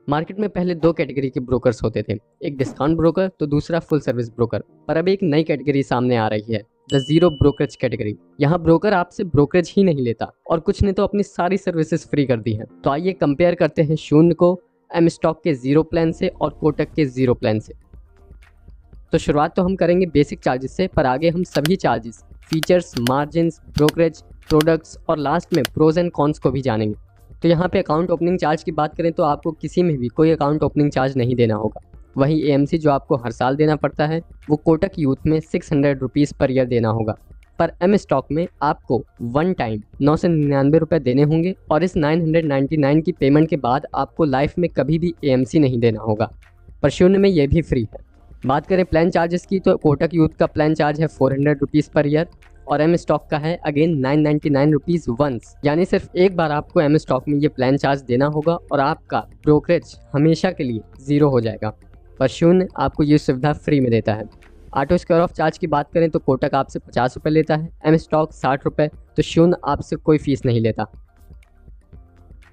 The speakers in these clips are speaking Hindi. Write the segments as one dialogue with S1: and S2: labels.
S1: मार्केट में पहले दो कैटेगरी के ब्रोकर्स होते थे, एक डिस्काउंट ब्रोकर तो दूसरा फुल सर्विस ब्रोकर। पर अब एक नई कैटेगरी सामने आ रही है, द जीरो ब्रोकरेज कैटेगरी। यहाँ ब्रोकर आपसे ब्रोकरेज ही नहीं लेता और कुछ ने तो अपनी सारी सर्विसेज फ्री कर दी हैं। तो आइए कंपेयर करते हैं शून्य को एम स्टॉक के जीरो प्लान से और कोटक के जीरो प्लान से। तो शुरुआत तो हम करेंगे बेसिक चार्जेस से, पर आगे हम सभी charges, features, margins, brokerage, products और लास्ट में प्रोज एंड कॉन्स को भी जानेंगे। तो यहाँ पे अकाउंट ओपनिंग चार्ज की बात करें तो आपको किसी में भी कोई अकाउंट ओपनिंग चार्ज नहीं देना होगा। वहीं एएमसी जो आपको हर साल देना पड़ता है वो कोटक यूथ में 600 रुपीज़ पर ईयर देना होगा। पर एम स्टॉक में आपको वन टाइम 999 रुपये देने होंगे और इस 999 की पेमेंट के बाद आपको लाइफ में कभी भी एएमसी नहीं देना होगा। पर शून्य में ये भी फ्री है। बात करें प्लान चार्जेस की तो कोटक यूथ का प्लान चार्ज है 400 रुपीज़ पर ईयर और एम स्टॉक का है अगेन 999 रुपीज़ वंस। यानी सिर्फ एक बार आपको एम स्टॉक में ये प्लान चार्ज देना होगा और आपका ब्रोकरेज हमेशा के लिए ज़ीरो हो जाएगा। पर शून्य आपको ये सुविधा फ्री में देता है। ऑटो स्क्वायर ऑफ चार्ज की बात करें तो कोटक आपसे 50 रुपये लेता है, एम स्टॉक 60 रुपये, तो शून्य आपसे कोई फीस नहीं लेता।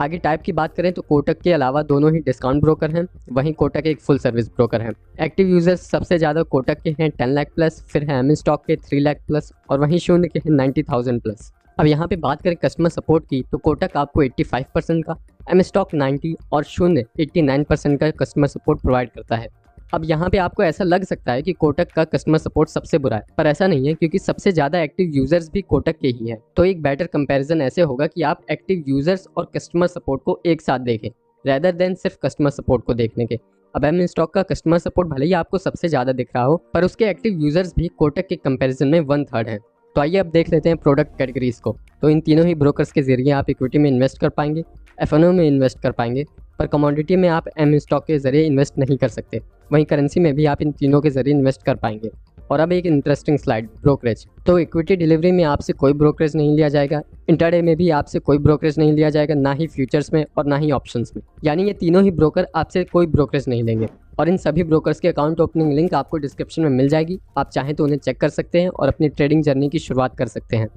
S1: आगे टाइप की बात करें तो कोटक के अलावा दोनों ही डिस्काउंट ब्रोकर हैं, वहीं कोटक एक फुल सर्विस ब्रोकर है। एक्टिव यूजर्स सबसे ज़्यादा कोटक के हैं 10 लाख प्लस, फिर है एम स्टॉक के 3 लाख प्लस और वहीं शून्य के हैं 90,000 प्लस। अब यहाँ पे बात करें कस्टमर सपोर्ट की तो कोटक आपको 85% का, एम स्टॉक 90 और शून्य 89% का कस्टमर सपोर्ट प्रोवाइड करता है। अब यहाँ पे आपको ऐसा लग सकता है कि कोटक का कस्टमर सपोर्ट सबसे बुरा है, पर ऐसा नहीं है क्योंकि सबसे ज़्यादा एक्टिव यूजर्स भी कोटक के ही हैं। तो एक बेटर कंपैरिजन ऐसे होगा कि आप एक्टिव यूजर्स और कस्टमर सपोर्ट को एक साथ देखें रेदर देन सिर्फ कस्टमर सपोर्ट को देखने के। अब एम स्टॉक का कस्टमर सपोर्ट भले ही आपको सबसे ज़्यादा दिख रहा हो, पर उसके एक्टिव यूजर्स भी कोटक के कंपेरिजन में 1/3 हैं। तो आइए अब देख लेते हैं प्रोडक्ट कैटेगरीज को। तो इन तीनों ही ब्रोकर्स के जरिए आप इक्विटी में इन्वेस्ट कर पाएंगे, एफएनओ में इन्वेस्ट कर पाएंगे, पर कमोडिटी में आप एम स्टॉक के जरिए इन्वेस्ट नहीं कर सकते। वहीं करेंसी में भी आप इन तीनों के जरिए इन्वेस्ट कर पाएंगे। और अब एक इंटरेस्टिंग स्लाइड, ब्रोकरेज। तो इक्विटी डिलीवरी में आपसे कोई ब्रोकरेज नहीं लिया जाएगा, इंट्राडे में भी आपसे कोई ब्रोकरेज नहीं लिया जाएगा, ना ही फ्यूचर्स में और ना ही ऑप्शंस में। यानी ये तीनों ही ब्रोकर आपसे कोई ब्रोकरेज नहीं लेंगे। और इन सभी ब्रोकर्स के अकाउंट ओपनिंग लिंक आपको डिस्क्रिप्शन में मिल जाएगी, आप चाहें तो उन्हें चेक कर सकते हैं और अपनी ट्रेडिंग जर्नी की शुरुआत कर सकते हैं।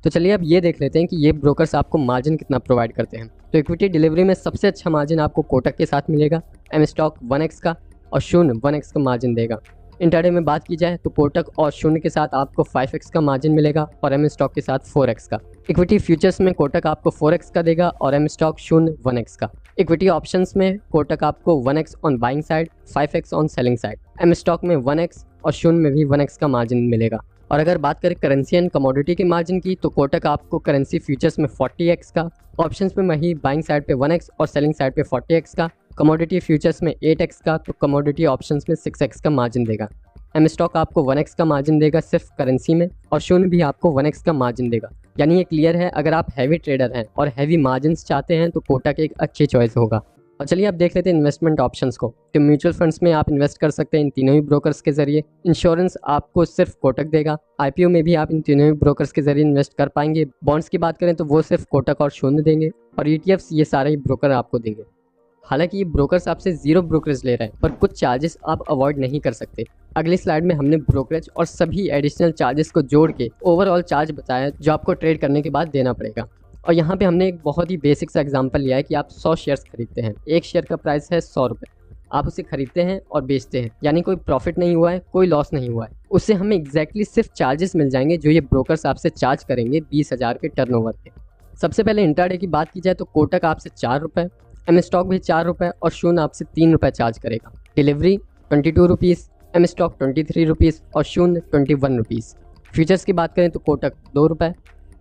S1: तो चलिए अब ये देख लेते हैं कि ये ब्रोकर्स आपको मार्जिन कितना प्रोवाइड करते हैं। तो इक्विटी डिलीवरी में सबसे अच्छा मार्जिन आपको कोटक के साथ मिलेगा, एम स्टॉक 1x का और शून्य 1x का मार्जिन देगा। इंट्राडे में बात की जाए तो कोटक और शून्य के साथ आपको 5x का मार्जिन मिलेगा और एम स्टॉक के साथ 4x का। इक्विटी फ्यूचर्स में कोटक आपको 4x का देगा और एम स्टॉक शून्य 1x का। इक्विटी ऑप्शंस में कोटक आपको 1x on buying side, 5x on selling side, M stock में 1x और शून्य में भी 1x का मार्जिन मिलेगा। और अगर बात करें करेंसी एंड कमोडिटी के मार्जिन की तो कोटक आपको करेंसी फ्यूचर्स में 40x का, ऑप्शंस में वही बाइंग साइड पे 1x और सेलिंग साइड पे 40x का, कमोडिटी फ्यूचर्स में 8x का, तो कमोडिटी ऑप्शंस में 6x का मार्जिन देगा। एम स्टॉक आपको 1x का मार्जिन देगा सिर्फ करेंसी में और शून्य भी आपको 1x का मार्जिन देगा। यानी ये क्लियर है, अगर आप हैवी ट्रेडर हैं और हैवी मार्जिन चाहते हैं तो कोटक एक अच्छी चॉइस होगा। और चलिए अब देख लेते हैं इन्वेस्टमेंट ऑप्शंस को। तो म्यूचुअल फंड्स में आप इन्वेस्ट कर सकते हैं इन तीनों ही ब्रोकर्स के जरिए। इंश्योरेंस आपको सिर्फ कोटक देगा। आईपीओ में भी आप इन तीनों ही ब्रोकर्स के जरिए इन्वेस्ट कर पाएंगे। बॉन्ड्स की बात करें तो वो सिर्फ कोटक और शून्य देंगे और ईटीएफ्स ये सारे ही ब्रोकर आपको देंगे। हालांकि ये ब्रोकर्स आपसे जीरो ब्रोकरेज ले रहे हैं, पर कुछ चार्जेस आप अवॉइड नहीं कर सकते। अगली स्लाइड में हमने ब्रोकरेज और सभी एडिशनल चार्जेस को जोड़ के ओवरऑल चार्ज बताया जो आपको ट्रेड करने के बाद देना पड़ेगा। और यहाँ पे हमने एक बहुत ही बेसिक सा एग्जांपल लिया है कि आप 100 शेयर्स खरीदते हैं, एक शेयर का प्राइस है 100 रुपये, आप उसे खरीदते हैं और बेचते हैं, यानी कोई प्रॉफिट नहीं हुआ है, कोई लॉस नहीं हुआ है। उससे हमें एग्जैक्टली सिर्फ चार्जेस मिल जाएंगे जो ये ब्रोकर्स आपसे चार्ज करेंगे 20,000 के टर्नओवर पे। सबसे पहले इंट्राडे की बात की जाए तो कोटक आपसे 4 रुपये, एम स्टॉक भी 4 रुपये और शून्य आपसे 3 रुपये चार्ज करेगा। Delivery 22 rupees, M stock 23 rupees और शून्य 21 रुपीज़। फ्यूचर्स की बात करें तो कोटक 2 रुपये,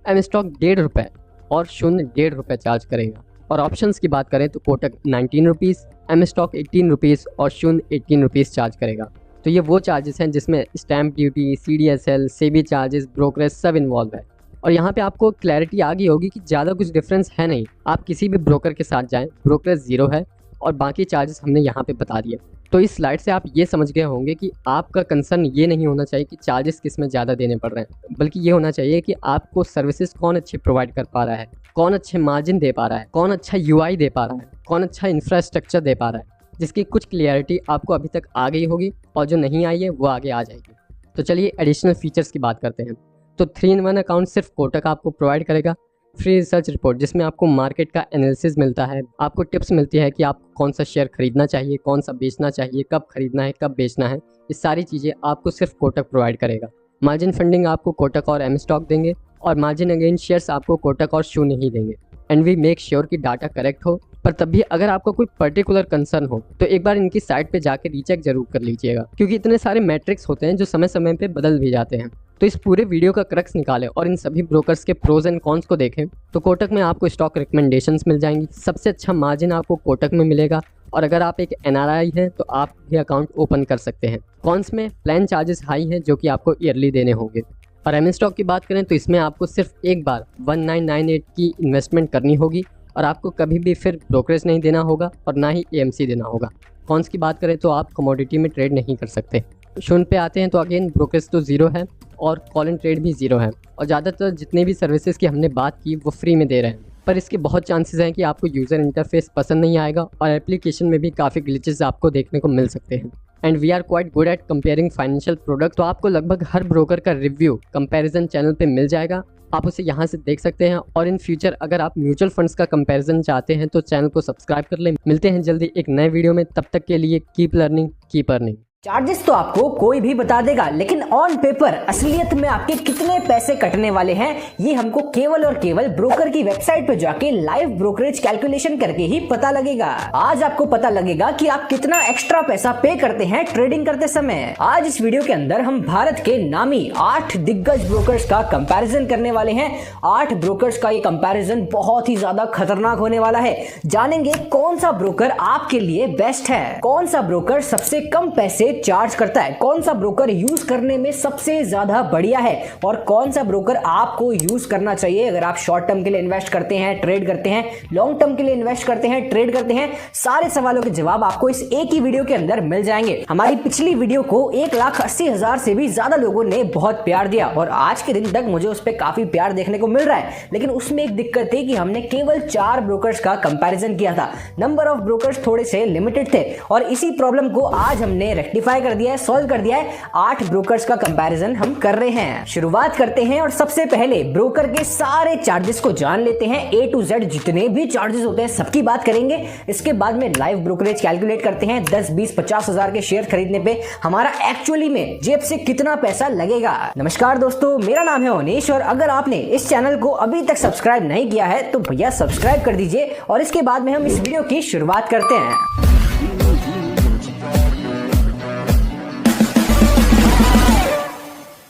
S1: एम स्टॉक 1.5 रुपये और शून्य 1.5 रुपये चार्ज करेगा। और ऑप्शंस की बात करें तो Kotak 19 rupees, M stock 18 rupees और शून्य 18 रुपीज़ चार्ज करेगा। तो ये वो चार्जेस हैं जिसमें stamp duty, CDSL, SEBI charges, brokerage सब इन्वॉल्व है। और यहाँ पे आपको क्लैरिटी आ गई होगी कि ज़्यादा कुछ डिफरेंस है नहीं। आप किसी भी ब्रोकर के साथ जाएं, ब्रोकरेज ज़ीरो है और बाकी चार्जेस हमने यहाँ पे बता दिए। तो इस स्लाइड से आप ये समझ गए होंगे कि आपका कंसर्न ये नहीं होना चाहिए कि चार्जेस किस में ज़्यादा देने पड़ रहे हैं, बल्कि ये होना चाहिए कि आपको सर्विसेज कौन अच्छे प्रोवाइड कर पा रहा है, कौन अच्छे मार्जिन दे पा रहा है, कौन अच्छा UI दे पा रहा है, कौन अच्छा इंफ्रास्ट्रक्चर दे पा रहा है, जिसकी कुछ क्लियरिटी आपको अभी तक आ गई होगी और जो नहीं आई है वो आगे आ जाएगी। तो चलिए एडिशनल फीचर्स की बात करते हैं। तो 3-in-1 अकाउंट सिर्फ कोटक आपको प्रोवाइड करेगा। फ्री रिसर्च रिपोर्ट जिसमें आपको मार्केट का एनालिसिस मिलता है, आपको टिप्स मिलती है कि आपको कौन सा शेयर खरीदना चाहिए, कौन सा बेचना चाहिए, कब खरीदना है, कब बेचना है। ये सारी चीज़ें आपको सिर्फ कोटक प्रोवाइड करेगा। मार्जिन फंडिंग आपको कोटक और एम स्टॉक देंगे, और मार्जिन अगेन शेयर्स आपको कोटक और शू नहीं देंगे। एंड वी मेक श्योर कि डाटा करेक्ट हो। पर तब भी अगर आपको कोई पर्टिकुलर कंसर्न हो तो एक बार इनकी साइट पे जाके रीचेक जरूर कर लीजिएगा, क्योंकि इतने सारे मैट्रिक्स होते हैं जो समय समय पे बदल भी जाते हैं। तो इस पूरे वीडियो का क्रक्स निकालें और इन सभी ब्रोकर्स के प्रोज एंड कॉन्स को देखें तो कोटक में आपको स्टॉक रिकमेंडेशंस मिल जाएंगी। सबसे अच्छा मार्जिन आपको कोटक में मिलेगा, और अगर आप एक NRI हैं तो आप भी अकाउंट ओपन कर सकते हैं। कॉन्स में प्लान चार्जेस हाई हैं जो कि आपको ईयरली देने होंगे। और एम स्टॉक की बात करें तो इसमें आपको सिर्फ एक बार 1998 की इन्वेस्टमेंट करनी होगी, और आपको कभी भी फिर ब्रोकरेज नहीं देना होगा और ना ही AMC देना होगा। कॉन्स की बात करें तो आप कमोडिटी में ट्रेड नहीं कर सकते। शून पे आते हैं तो अगेन ब्रोकरेज तो ज़ीरो है और कॉल एंड ट्रेड भी ज़ीरो है, और ज़्यादातर जितने भी सर्विसेज की हमने बात की वो फ्री में दे रहे हैं। पर इसके बहुत चांसेस हैं कि आपको यूज़र इंटरफेस पसंद नहीं आएगा और एप्लीकेशन में भी काफ़ी ग्लिचेस आपको देखने को मिल सकते हैं। And we are quite good at comparing financial product, तो आपको लगभग हर ब्रोकर का रिव्यू कंपैरिजन चैनल पे मिल जाएगा। आप उसे यहाँ से देख सकते हैं। और इन फ्यूचर अगर आप म्यूचुअल फंड्स का कंपैरिजन चाहते हैं तो चैनल को सब्सक्राइब कर लें। मिलते हैं जल्दी एक नए वीडियो में, तब तक के लिए keep learning keep earning.
S2: Charges तो आपको कोई भी बता देगा, लेकिन ऑन पेपर असलियत में आपके कितने पैसे कटने वाले हैं ये हमको केवल और केवल ब्रोकर की वेबसाइट पे जाके लाइव ब्रोकरेज कैलकुलेशन करके ही पता लगेगा। आज आपको पता लगेगा कि आप कितना एक्स्ट्रा पैसा पे करते हैं ट्रेडिंग करते समय। आज इस वीडियो के अंदर हम भारत के नामी 8 दिग्गज ब्रोकर्स का कंपैरिजन करने वाले हैं। 8 ब्रोकर्स का ये कंपैरिजन बहुत ही ज्यादा खतरनाक होने वाला है। जानेंगे कौन सा ब्रोकर आपके लिए बेस्ट है, कौन सा ब्रोकर सबसे कम पैसे चार्ज करता है, कौन सा ब्रोकर यूज करने में सबसे ज्यादा बढ़िया है, और कौन सा ब्रोकर आपको यूज करना चाहिए अगर आप शॉर्ट टर्म के लिए इन्वेस्ट करते हैं, ट्रेड करते हैं, लॉन्ग टर्म के लिए इन्वेस्ट करते हैं, ट्रेड करते हैं। सारे सवालों के जवाब आपको इस एक ही वीडियो के अंदर मिल जाएंगे। हमारी पिछली वीडियो को 1,80,000 से भी ज्यादा लोगों ने बहुत प्यार दिया, और आज के दिन तक मुझे उस पर काफी प्यार देखने को मिल रहा है। लेकिन उसमें एक दिक्कत थी कि हमने केवल 4 ब्रोकर्स का कंपैरिजन किया था। नंबर ऑफ ब्रोकर्स थोड़े से लिमिटेड थे, और इसी प्रॉब्लम को आज हमने रेक्टिफाई कर दिया है, सॉल्व कर दिया है। 8 ब्रोकर्स का कंपैरिजन हम कर रहे हैं। शुरुआत करते हैं और सबसे पहले ब्रोकर के सारे चार्जेस को जान लेते हैं। A to Z जितने भी चार्जेस होते हैं सबकी बात करेंगे। इसके बाद में लाइव ब्रोकरेज कैलकुलेट करते हैं। 10, 20, 50 हजार के शेयर खरीदने पे हमारा एक्चुअली में जेब से कितना पैसा लगेगा। नमस्कार दोस्तों, मेरा नाम है अनीश, और अगर आपने इस चैनल को अभी तक सब्सक्राइब नहीं किया है तो भैया सब्सक्राइब कर दीजिए। और इसके बाद में हम इस वीडियो की शुरुआत करते हैं।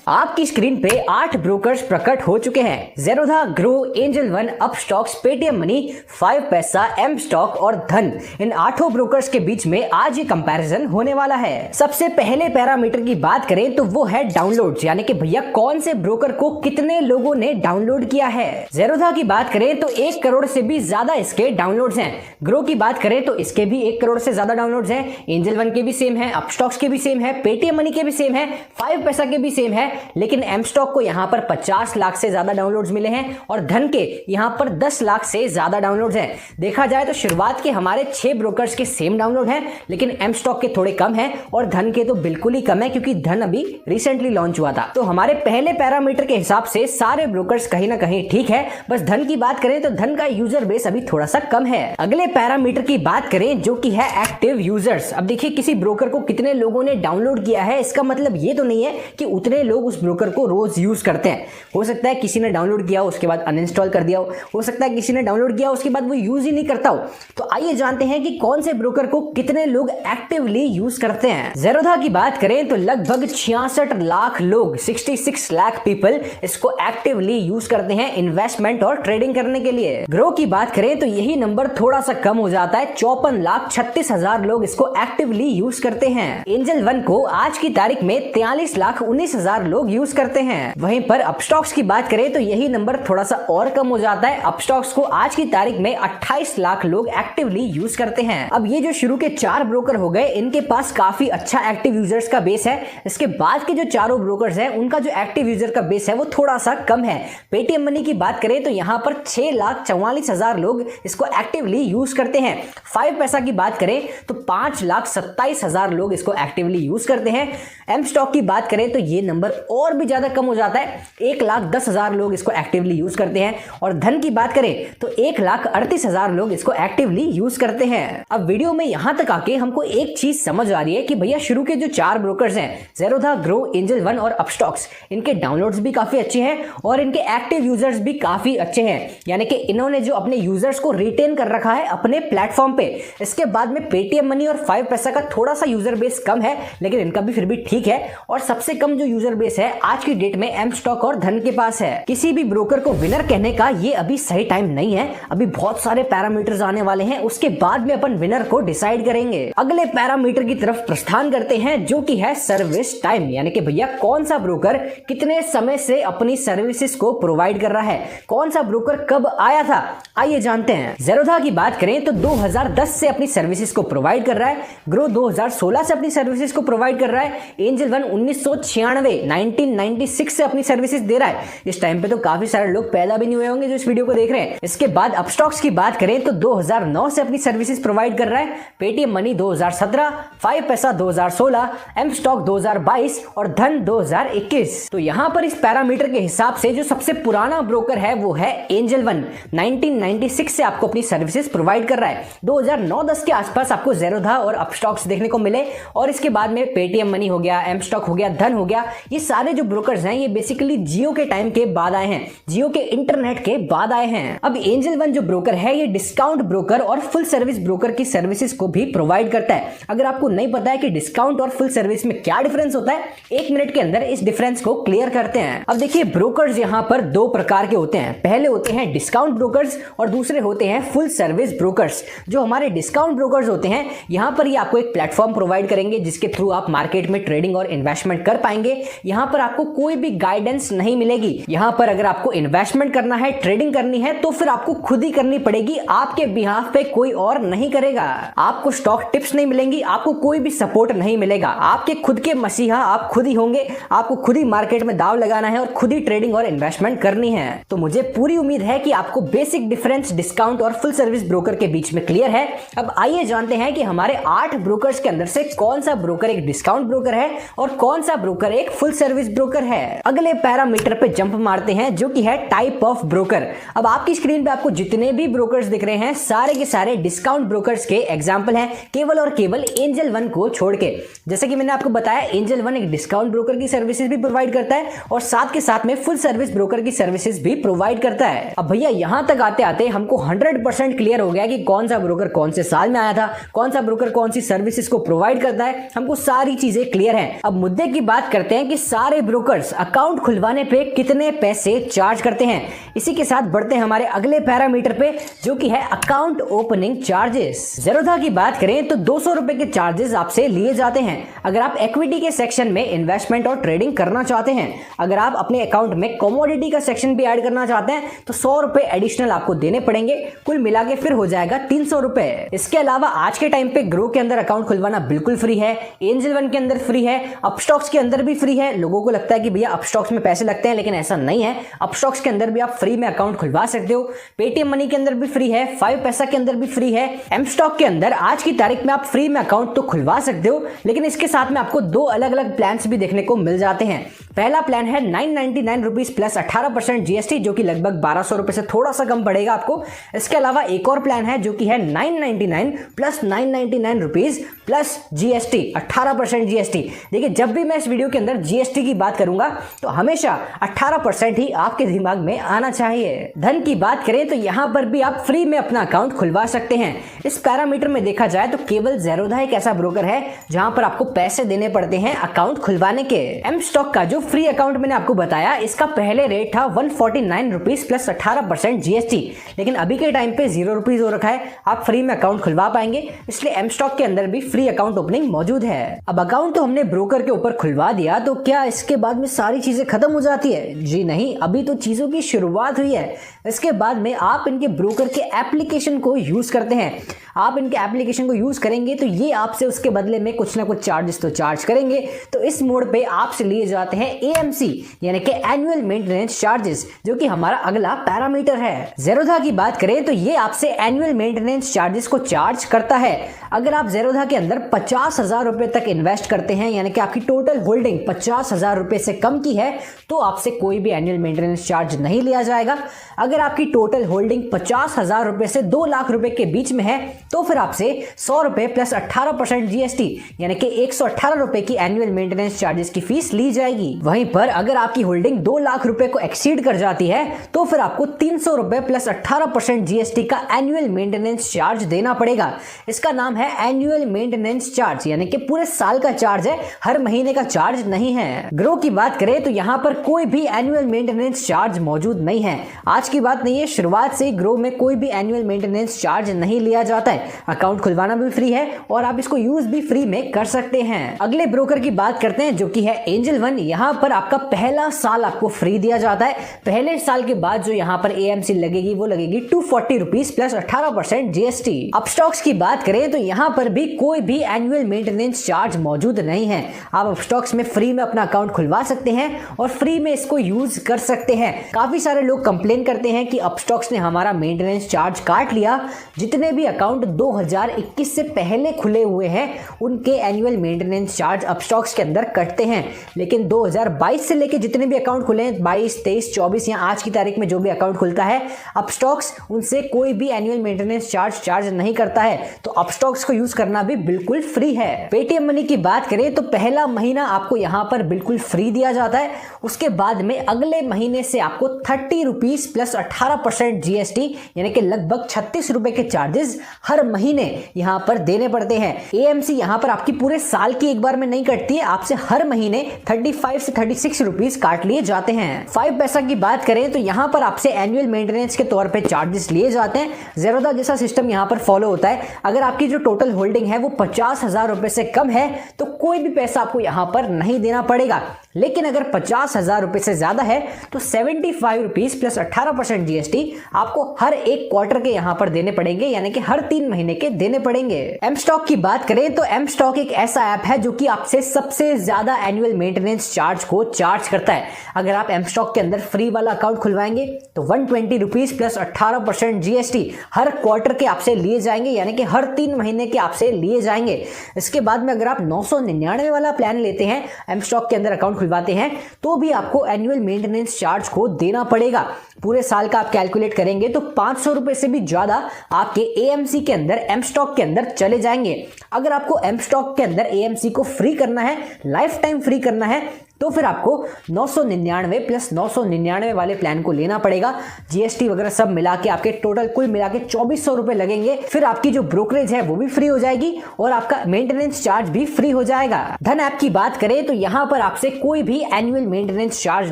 S2: आपकी स्क्रीन पे 8 ब्रोकर्स प्रकट हो चुके हैं। Zerodha, grow, angel one, Upstox, Paytm money, 5 पैसा, एम स्टॉक और धन। इन 8 ब्रोकर्स के बीच में आज ये कंपैरिजन होने वाला है। सबसे पहले पैरामीटर की बात करें तो वो है डाउनलोड्स, यानी कि भैया कौन से ब्रोकर को कितने लोगों ने डाउनलोड किया है। ज़ेरोधा की बात करें तो 1 करोड़ से भी ज्यादा इसके डाउनलोड्स हैं। ग्रो की बात करें तो इसके भी 1 करोड़ से ज्यादा डाउनलोड्स हैं। एंजल वन के भी सेम है, अपस्टॉक्स के भी सेम है, पेटीएम मनी के भी सेम है, 5 पैसा के भी सेम है। लेकिन एम स्टॉक को यहां पर 50 लाख से ज्यादा डाउनलोड्स मिले हैं, और धन के यहां पर 10 लाख से ज्यादा डाउनलोड्स हैं। देखा जाए तो शुरुआत के हमारे 6 ब्रोकर्स के सेम डाउनलोड हैं, लेकिन एम स्टॉक के थोड़े कम हैं और धन के तो बिल्कुल ही कम है, क्योंकि धन अभी रिसेंटली लॉन्च हुआ था। तो हमारे पहले पैरामीटर के हिसाब से सारे ब्रोकर्स कहीं ना कहीं ठीक है। बस धन की बात करें तो धन का यूजर बेस अभी थोड़ा सा कम है। अगले पैरामीटर की बात करें जो कि है एक्टिव यूजर्स। अब देखिए, किसी ब्रोकर को कितने लोगों ने डाउनलोड किया है इसका मतलब ये तो नहीं है कि उतने लोग उस ब्रोकर को रोज यूज करते हैं। हो सकता है किसी ने डाउनलोड किया हो उसके बाद अनइंस्टॉल कर दिया हो सकता है किसी ने डाउनलोड किया उसके बाद वो यूज ही नहीं करता हो। तो आइए जानते हैं कि कौन से ब्रोकर को कितने लोग एक्टिवली यूज करते हैं। ज़ेरोधा की बात करें तो लगभग 66 लाख लोग, 66 लाख पीपल इसको एक्टिवली यूज करते हैं इन्वेस्टमेंट और ट्रेडिंग करने के लिए। ग्रो की बात करें तो यही नंबर थोड़ा सा कम हो जाता है, 54,36,000 लोग इसको एक्टिवली यूज करते हैं। एंजल वन को आज की तारीख में 43,19,000 लोग यूज करते हैं। वहीं पर अपस्टॉक्स की बात करें तो यही नंबर थोड़ा सा और कम हो जाता है। अपस्टॉक्स को आज की तारीख में 28 लाख लोग एक्टिवली यूज करते हैं। अब ये जो शुरू के 4 ब्रोकर हो गए, इनके पास काफी अच्छा एक्टिव यूजर्स का बेस है। इसके बाद के जो चारों ब्रोकर्स हैं उनका जो एक्टिव यूजर का बेस है वो थोड़ा सा कम है। पेटीएम मनी की बात करें तो यहाँ पर 6,44,000 लोग इसको एक्टिवली यूज करते हैं। 5 पैसा की बात करें तो 5,27,000 लोग इसको एक्टिवली यूज करते हैं। एम स्टॉक की बात करें तो ये नंबर और भी ज्यादा कम हो जाता है। 1,10,000 लोग इसको एक्टिवली यूज करते हैं और धन की बात करें तो 1,38,000 लोग इसको एक्टिवली यूज करते हैं। अब वीडियो में यहां तक आके हमको एक चीज समझ आ रही है कि भैया शुरू के जो 4 ब्रोकर्स हैं, ज़ेरोधा, ग्रो, एंजल वन और अपस्टॉक्स, इनके डाउनलोड्स भी काफी अच्छे हैं और इनके एक्टिव यूजर्स भी काफी अच्छे हैं। यानी कि इन्होंने जो अपने यूजर्स को रिटेन कर रखा है अपने प्लेटफॉर्म पे। इसके बाद में पेटीएम मनी और 5 पैसा का थोड़ा सा यूजर बेस कम है, लेकिन इनका भी फिर भी ठीक है। और सबसे कम जो यूजर बेस है आज की डेट में एम स्टॉक और धन के पास है। किसी भी ब्रोकर को विनर कहने का ये अभी सही टाइम नहीं है, अभी बहुत सारे पैरामीटर्स आने वाले हैं, उसके बाद में अपन विनर को डिसाइड करेंगे। अगले पैरामीटर की तरफ प्रस्थान करते हैं जो कि है सर्विस टाइम, यानी कि भैया कौन सा ब्रोकर कितने समय से अपनी सर्विसेज को प्रोवाइड कर रहा है, कौन सा ब्रोकर कब आया था, आइए जानते हैं। ज़ेरोधा की बात करें तो 2010 से अपनी सर्विसेज को प्रोवाइड कर रहा है, ग्रो 2016 से अपनी सर्विसेज को प्रोवाइड कर रहा है, एंजल वन 1996 से अपनी सर्विसेज दे रहा है। इस टाइम पे तो काफी सारे लोग पैदा भी नहीं हुए होंगे जो इस वीडियो को देख रहे हैं। इसके बाद अपस्टॉक्स की बात करें तो 2009 से अपनी सर्विसेज प्रोवाइड कर रहा है, पेटीएम मनी 2017, 5 पैसा 2016, एम स्टॉक 2022 और धन 2021। तो यहां पर इस पैरामीटर के हिसाब से जो सबसे पुराना ब्रोकर है वो है एंजल वन। 1996 से आपको अपनी सर्विसेज प्रोवाइड कर रहा है। 2009-10 के आसपास आपको ज़ेरोधा और अपस्टॉक्स देखने को मिले और इसके बाद में पेटीएम मनी हो गया, एम स्टॉक हो गया, धन हो गया। ये सारे जो ब्रोकर्स हैं ये बेसिकली जियो के टाइम के बाद आए हैं, जियो के इंटरनेट के बाद आए हैं। अब एंजल वन जो ब्रोकर है ये डिस्काउंट ब्रोकर और फुल सर्विस ब्रोकर की सर्विसेज को भी प्रोवाइड करता है। अगर आपको नहीं पता है कि डिस्काउंट और फुल सर्विस में क्या डिफरेंस होता है, 1 मिनट के अंदर इस डिफरेंस को क्लियर करते हैं। अब देखिए ब्रोकर्स यहाँ पर 2 प्रकार के होते हैं, पहले होते हैं डिस्काउंट ब्रोकर्स और दूसरे होते हैं फुल सर्विस ब्रोकर्स। जो हमारे डिस्काउंट ब्रोकर्स होते हैं यहाँ पर ये आपको एक प्लेटफॉर्म प्रोवाइड करेंगे जिसके थ्रू आप मार्केट में ट्रेडिंग और इन्वेस्टमेंट कर पाएंगे। यहाँ पर आपको कोई भी गाइडेंस नहीं मिलेगी। यहाँ पर अगर आपको इन्वेस्टमेंट करना है, ट्रेडिंग करनी है तो फिर आपको खुद ही करनी पड़ेगी, आपके बिहाफ पे कोई और नहीं करेगा। आपको स्टॉक टिप्स नहीं मिलेंगी, आपको कोई भी सपोर्ट नहीं मिलेगा, आपके खुद के मसीहा आप खुद ही होंगे। आपको खुद ही मार्केट में दाव लगाना है और खुद ही ट्रेडिंग और इन्वेस्टमेंट करनी है। तो मुझे पूरी उम्मीद है कि आपको बेसिक डिफरेंस डिस्काउंट और फुल सर्विस ब्रोकर के बीच में क्लियर है। अब आइए जानते हैं कि हमारे 8 ब्रोकर्स के अंदर से कौन सा ब्रोकर एक डिस्काउंट ब्रोकर है और कौन सा ब्रोकर एक फुल सर्विस ब्रोकर है। अगले पैरामीटर पे जंप मारते हैं जो कि है टाइप ऑफ ब्रोकर। अब आपकी स्क्रीन पे आपको जितने भी ब्रोकर्स दिख रहे हैं सारे के सारे डिस्काउंट ब्रोकर्स के एग्जांपल हैं, केवल और केवल एंजल वन को छोड़ के। जैसे कि मैंने आपको बताया एंजल वन एक डिस्काउंट ब्रोकर की सर्विसेज भी प्रोवाइड करता है और साथ के साथ में फुल सर्विस ब्रोकर की सर्विसेज भी प्रोवाइड करता है। अब भैया यहां तक आते आते हमको 100% क्लियर हो गया कि कौन सा ब्रोकर कौन से साल में आया था, कौन सा ब्रोकर कौन सी सर्विसेज को प्रोवाइड करता है, हमको सारी चीजें क्लियर हैं। अब मुद्दे की बात करते हैं कि सारे ब्रोकर्स अकाउंट खुलवाने पे कितने पैसे चार्ज करते हैं। इसी के साथ बढ़ते हैं हमारे अगले पैरामीटर पे जो कि है अकाउंट ओपनिंग चार्जेस। ज़ेरोधा की बात करें तो 200 रुपए के चार्जेस आपसे लिए जाते हैं अगर आप इक्विटी के सेक्शन में इन्वेस्टमेंट और ट्रेडिंग करना चाहते हैं। अगर आप अपने अकाउंट में कमोडिटी का सेक्शन भी ऐड करना चाहते हैं तो 100 रुपए एडिशनल आपको देने पड़ेंगे, कुल मिला के फिर हो जाएगा 300 रुपए। इसके अलावा आज के टाइम पे ग्रो के अंदर अकाउंट खुलवाना बिल्कुल फ्री है, एंजल वन के अंदर फ्री है, अपस्टॉक्स के अंदर भी फ्री है। लोगों को लगता है कि भैया अपस्टॉक्स में पैसे लगते हैं, लेकिन ऐसा नहीं है। अपस्टॉक्स के अंदर भी आप फ्री में अकाउंट खुलवा सकते हो, पेटीएम मनी के अंदर भी फ्री है, 5 पैसा के अंदर भी फ्री है, एम स्टॉक के अंदर आज की तारीख में आप फ्री में अकाउंट तो खुलवा सकते हो, लेकिन इसके साथ में आपको 2 अलग अलग प्लान्स भी देखने को मिल जाते हैं। पहला प्लान है 999 रुपीज प्लस 18% जीएसटी जो कि लगभग 1200 रुपए से थोड़ा सा कम पड़ेगा आपको। इसके अलावा एक और प्लान है जो कि है 999 plus 999 rupees plus GST 18% GST. देखिए जब भी मैं इस वीडियो के अंदर जीएसटी की बात करूंगा तो हमेशा 18% ही आपके दिमाग में आना चाहिए। धन की बात करें तो यहां पर भी आप फ्री में अपना अकाउंट खुलवा सकते हैं। इस पैरामीटर में देखा जाए तो केवल ज़ेरोधा एक ऐसा ब्रोकर है जहां पर आपको पैसे देने पड़ते हैं अकाउंट खुलवाने के। एम स्टॉक का जो फ्री अकाउंट मैंने आपको बताया इसका पहले रेट था 149 रुपीज प्लस 18% जीएसटी, लेकिन अभी के टाइम पे 0 रुपीज हो रखा है। आप फ्री में अकाउंट खुलवा पाएंगे, इसलिए एम स्टॉक के अंदर भी फ्री अकाउंट ओपनिंग मौजूद है। अब अकाउंट तो हमने ब्रोकर के ऊपर खुलवा दिया, तो क्या इसके बाद में सारी चीजें खत्म हो जाती है? जी नहीं, अभी तो चीजों की शुरुआत हुई है। इसके बाद में आप इनके ब्रोकर के एप्लीकेशन को यूज करते हैं। आप इनके एप्लीकेशन को यूज करेंगे तो ये आपसे उसके बदले में कुछ ना कुछ चार्जेस तो चार्ज करेंगे। तो इस मोड पे आपसे लिए जाते हैं AMC यानी कि एनुअल मेंटेनेंस चार्जेस, जो कि हमारा अगला पैरामीटर है। ज़ेरोधा की बात करें तो ये आपसे एनुअल मेंटेनेंस चार्जेस को चार्ज करता है। अगर आप ज़ेरोधा के अंदर 50,000 रुपए तक इन्वेस्ट करते हैं यानी कि आपकी टोटल होल्डिंग 50,000 रुपए से कम की है तो आपसे कोई भी एनुअल मेंटेनेंस चार्ज नहीं लिया जाएगा। अगर आपकी टोटल होल्डिंग 50,000 रुपए से 2 लाख रुपए के बीच में है तो फिर आपसे 100 रुपए प्लस 18% GST यानी कि 118 रुपए की एनुअल मेंटेनेंस चार्जेस की फीस ली जाएगी। वहीं पर अगर आपकी होल्डिंग 2 लाख रुपए को एक्सीड कर जाती है तो फिर आपको 300 रुपए प्लस 18% GST का एनुअल मेंटेनेंस चार्ज देना पड़ेगा। इसका नाम है एनुअल मेंटेनेंस चार्ज यानी कि पूरे साल का चार्ज है, हर महीने का चार्ज नहीं है। ग्रो की बात करें तो यहाँ पर कोई भी एनुअल मेंटेनेंस चार्ज मौजूद नहीं है। आज की बात नहीं है, शुरुआत से ही ग्रो में कोई भी एनुअल मेंटेनेंस चार्ज नहीं लिया जाता है। अकाउंट खुलवाना भी फ्री है और आप इसको यूज भी फ्री में कर सकते हैं। अगले ब्रोकर की बात करते हैं जो कि है एंजल वन। यहाँ पर आपका पहला साल आपको फ्री दिया जाता है। पहले साल के बाद जो यहाँ पर AMC लगेगी वो लगेगी 240 रुपीज प्लस 18% GST। अपस्टॉक्स की बात करें तो यहाँ पर भी कोई भी एनुअल मेंटेनेंस चार्ज मौजूद नहीं है। आप अपस्टॉक्स में फ्री में अपना अकाउंट खुलवा सकते हैं और फ्री में इसको यूज कर सकते हैं। काफी सारे लोग कंप्लेन करते हैं कि अपस्टॉक्स ने हमारा मेंटेनेंस चार्ज काट लिया। जितने भी अकाउंट 2021 से पहले खुले हुए हैं उनके एनुअल मेंटेनेंस चार्ज अपस्टॉक्स के अंदर कटते हैं, लेकिन 2022 से लेके जितने भी अकाउंट खुले हैं 22, 23, 24 या आज की तारीख में जो भी अकाउंट खुलता है अपस्टॉक्स उनसे कोई भी एनुअल मेंटेनेंस चार्ज नहीं करता है। तो अपस्टॉक्स को यूज करना भी बिल्कुल फ्री है। पेटीएम मनी की बात करें तो पहला महीना आपको यहाँ पर बिल्कुल फ्री दिया जाता है। उसके बाद में अगले महीने से आपको 30 रुपीज प्लस 18% GST यानी कि लगभग 36 रुपए के चार्जेस हर महीने यहाँ पर देने पड़ते हैं। AMC यहाँ पर आपकी पूरे साल की एक बार में नहीं कटती है, आपसे हर महीने 35 से 36 रुपीज काट लिए जाते हैं। 5 पैसा की बात करें तो यहाँ पर आपसे एनुअल मेंटेनेंस के तौर पे चार्जेस लिए जाते हैं। ज़ेरोधा जैसा सिस्टम यहाँ पर फॉलो होता है। अगर आपकी जो टोटल होल्डिंग है वो 50,000 रुपए से कम है तो कोई भी पैसा आपको यहाँ पर नहीं देना पड़ेगा, लेकिन अगर 50,000 रुपए से ज्यादा है तो 75 रुपीज प्लस 18% GST आपको हर एक क्वार्टर के यहाँ पर देने पड़ेंगे यानी कि हर 3 महीने के देने पड़ेंगे। एम स्टॉक की बात करें तो एम स्टॉक एक ऐसा ऐप है जो कि आपसे सबसे ज्यादा एनुअल मेंटेनेंस चार्ज को चार्ज करता है। अगर आप एम स्टॉक के अंदर फ्री वाला अकाउंट खुलवाएंगे तो 120 रुपीज प्लस 18% GST हर क्वार्टर के आपसे लिए जाएंगे यानी कि हर 3 महीने के आपसे लिए जाएंगे। इसके बाद में अगर आप 999 वाला प्लान लेते हैं, एम स्टॉक के अंदर अकाउंट खुलवाते हैं, तो भी आपको एनुअल मेंटेनेंस चार्ज को देना पड़ेगा। पूरे साल का आप कैलकुलेट करेंगे तो 500 रुपए से भी ज्यादा आपके AMC के अंदर एम स्टॉक के अंदर चले जाएंगे। अगर आपको एम स्टॉक के अंदर AMC को फ्री करना है, लाइफ टाइम फ्री करना है, तो फिर आपको 999 प्लस 999 वाले प्लान को लेना पड़ेगा। GST वगैरह सब मिला के आपके टोटल कुल मिला के 2400 रुपए लगेंगे। फिर आपकी जो ब्रोकरेज है वो भी फ्री हो जाएगी और आपका मेंटेनेंस चार्ज भी फ्री हो जाएगा। धन ऐप की बात करें तो यहाँ पर आपसे कोई भी एनुअल मेंटेनेंस चार्ज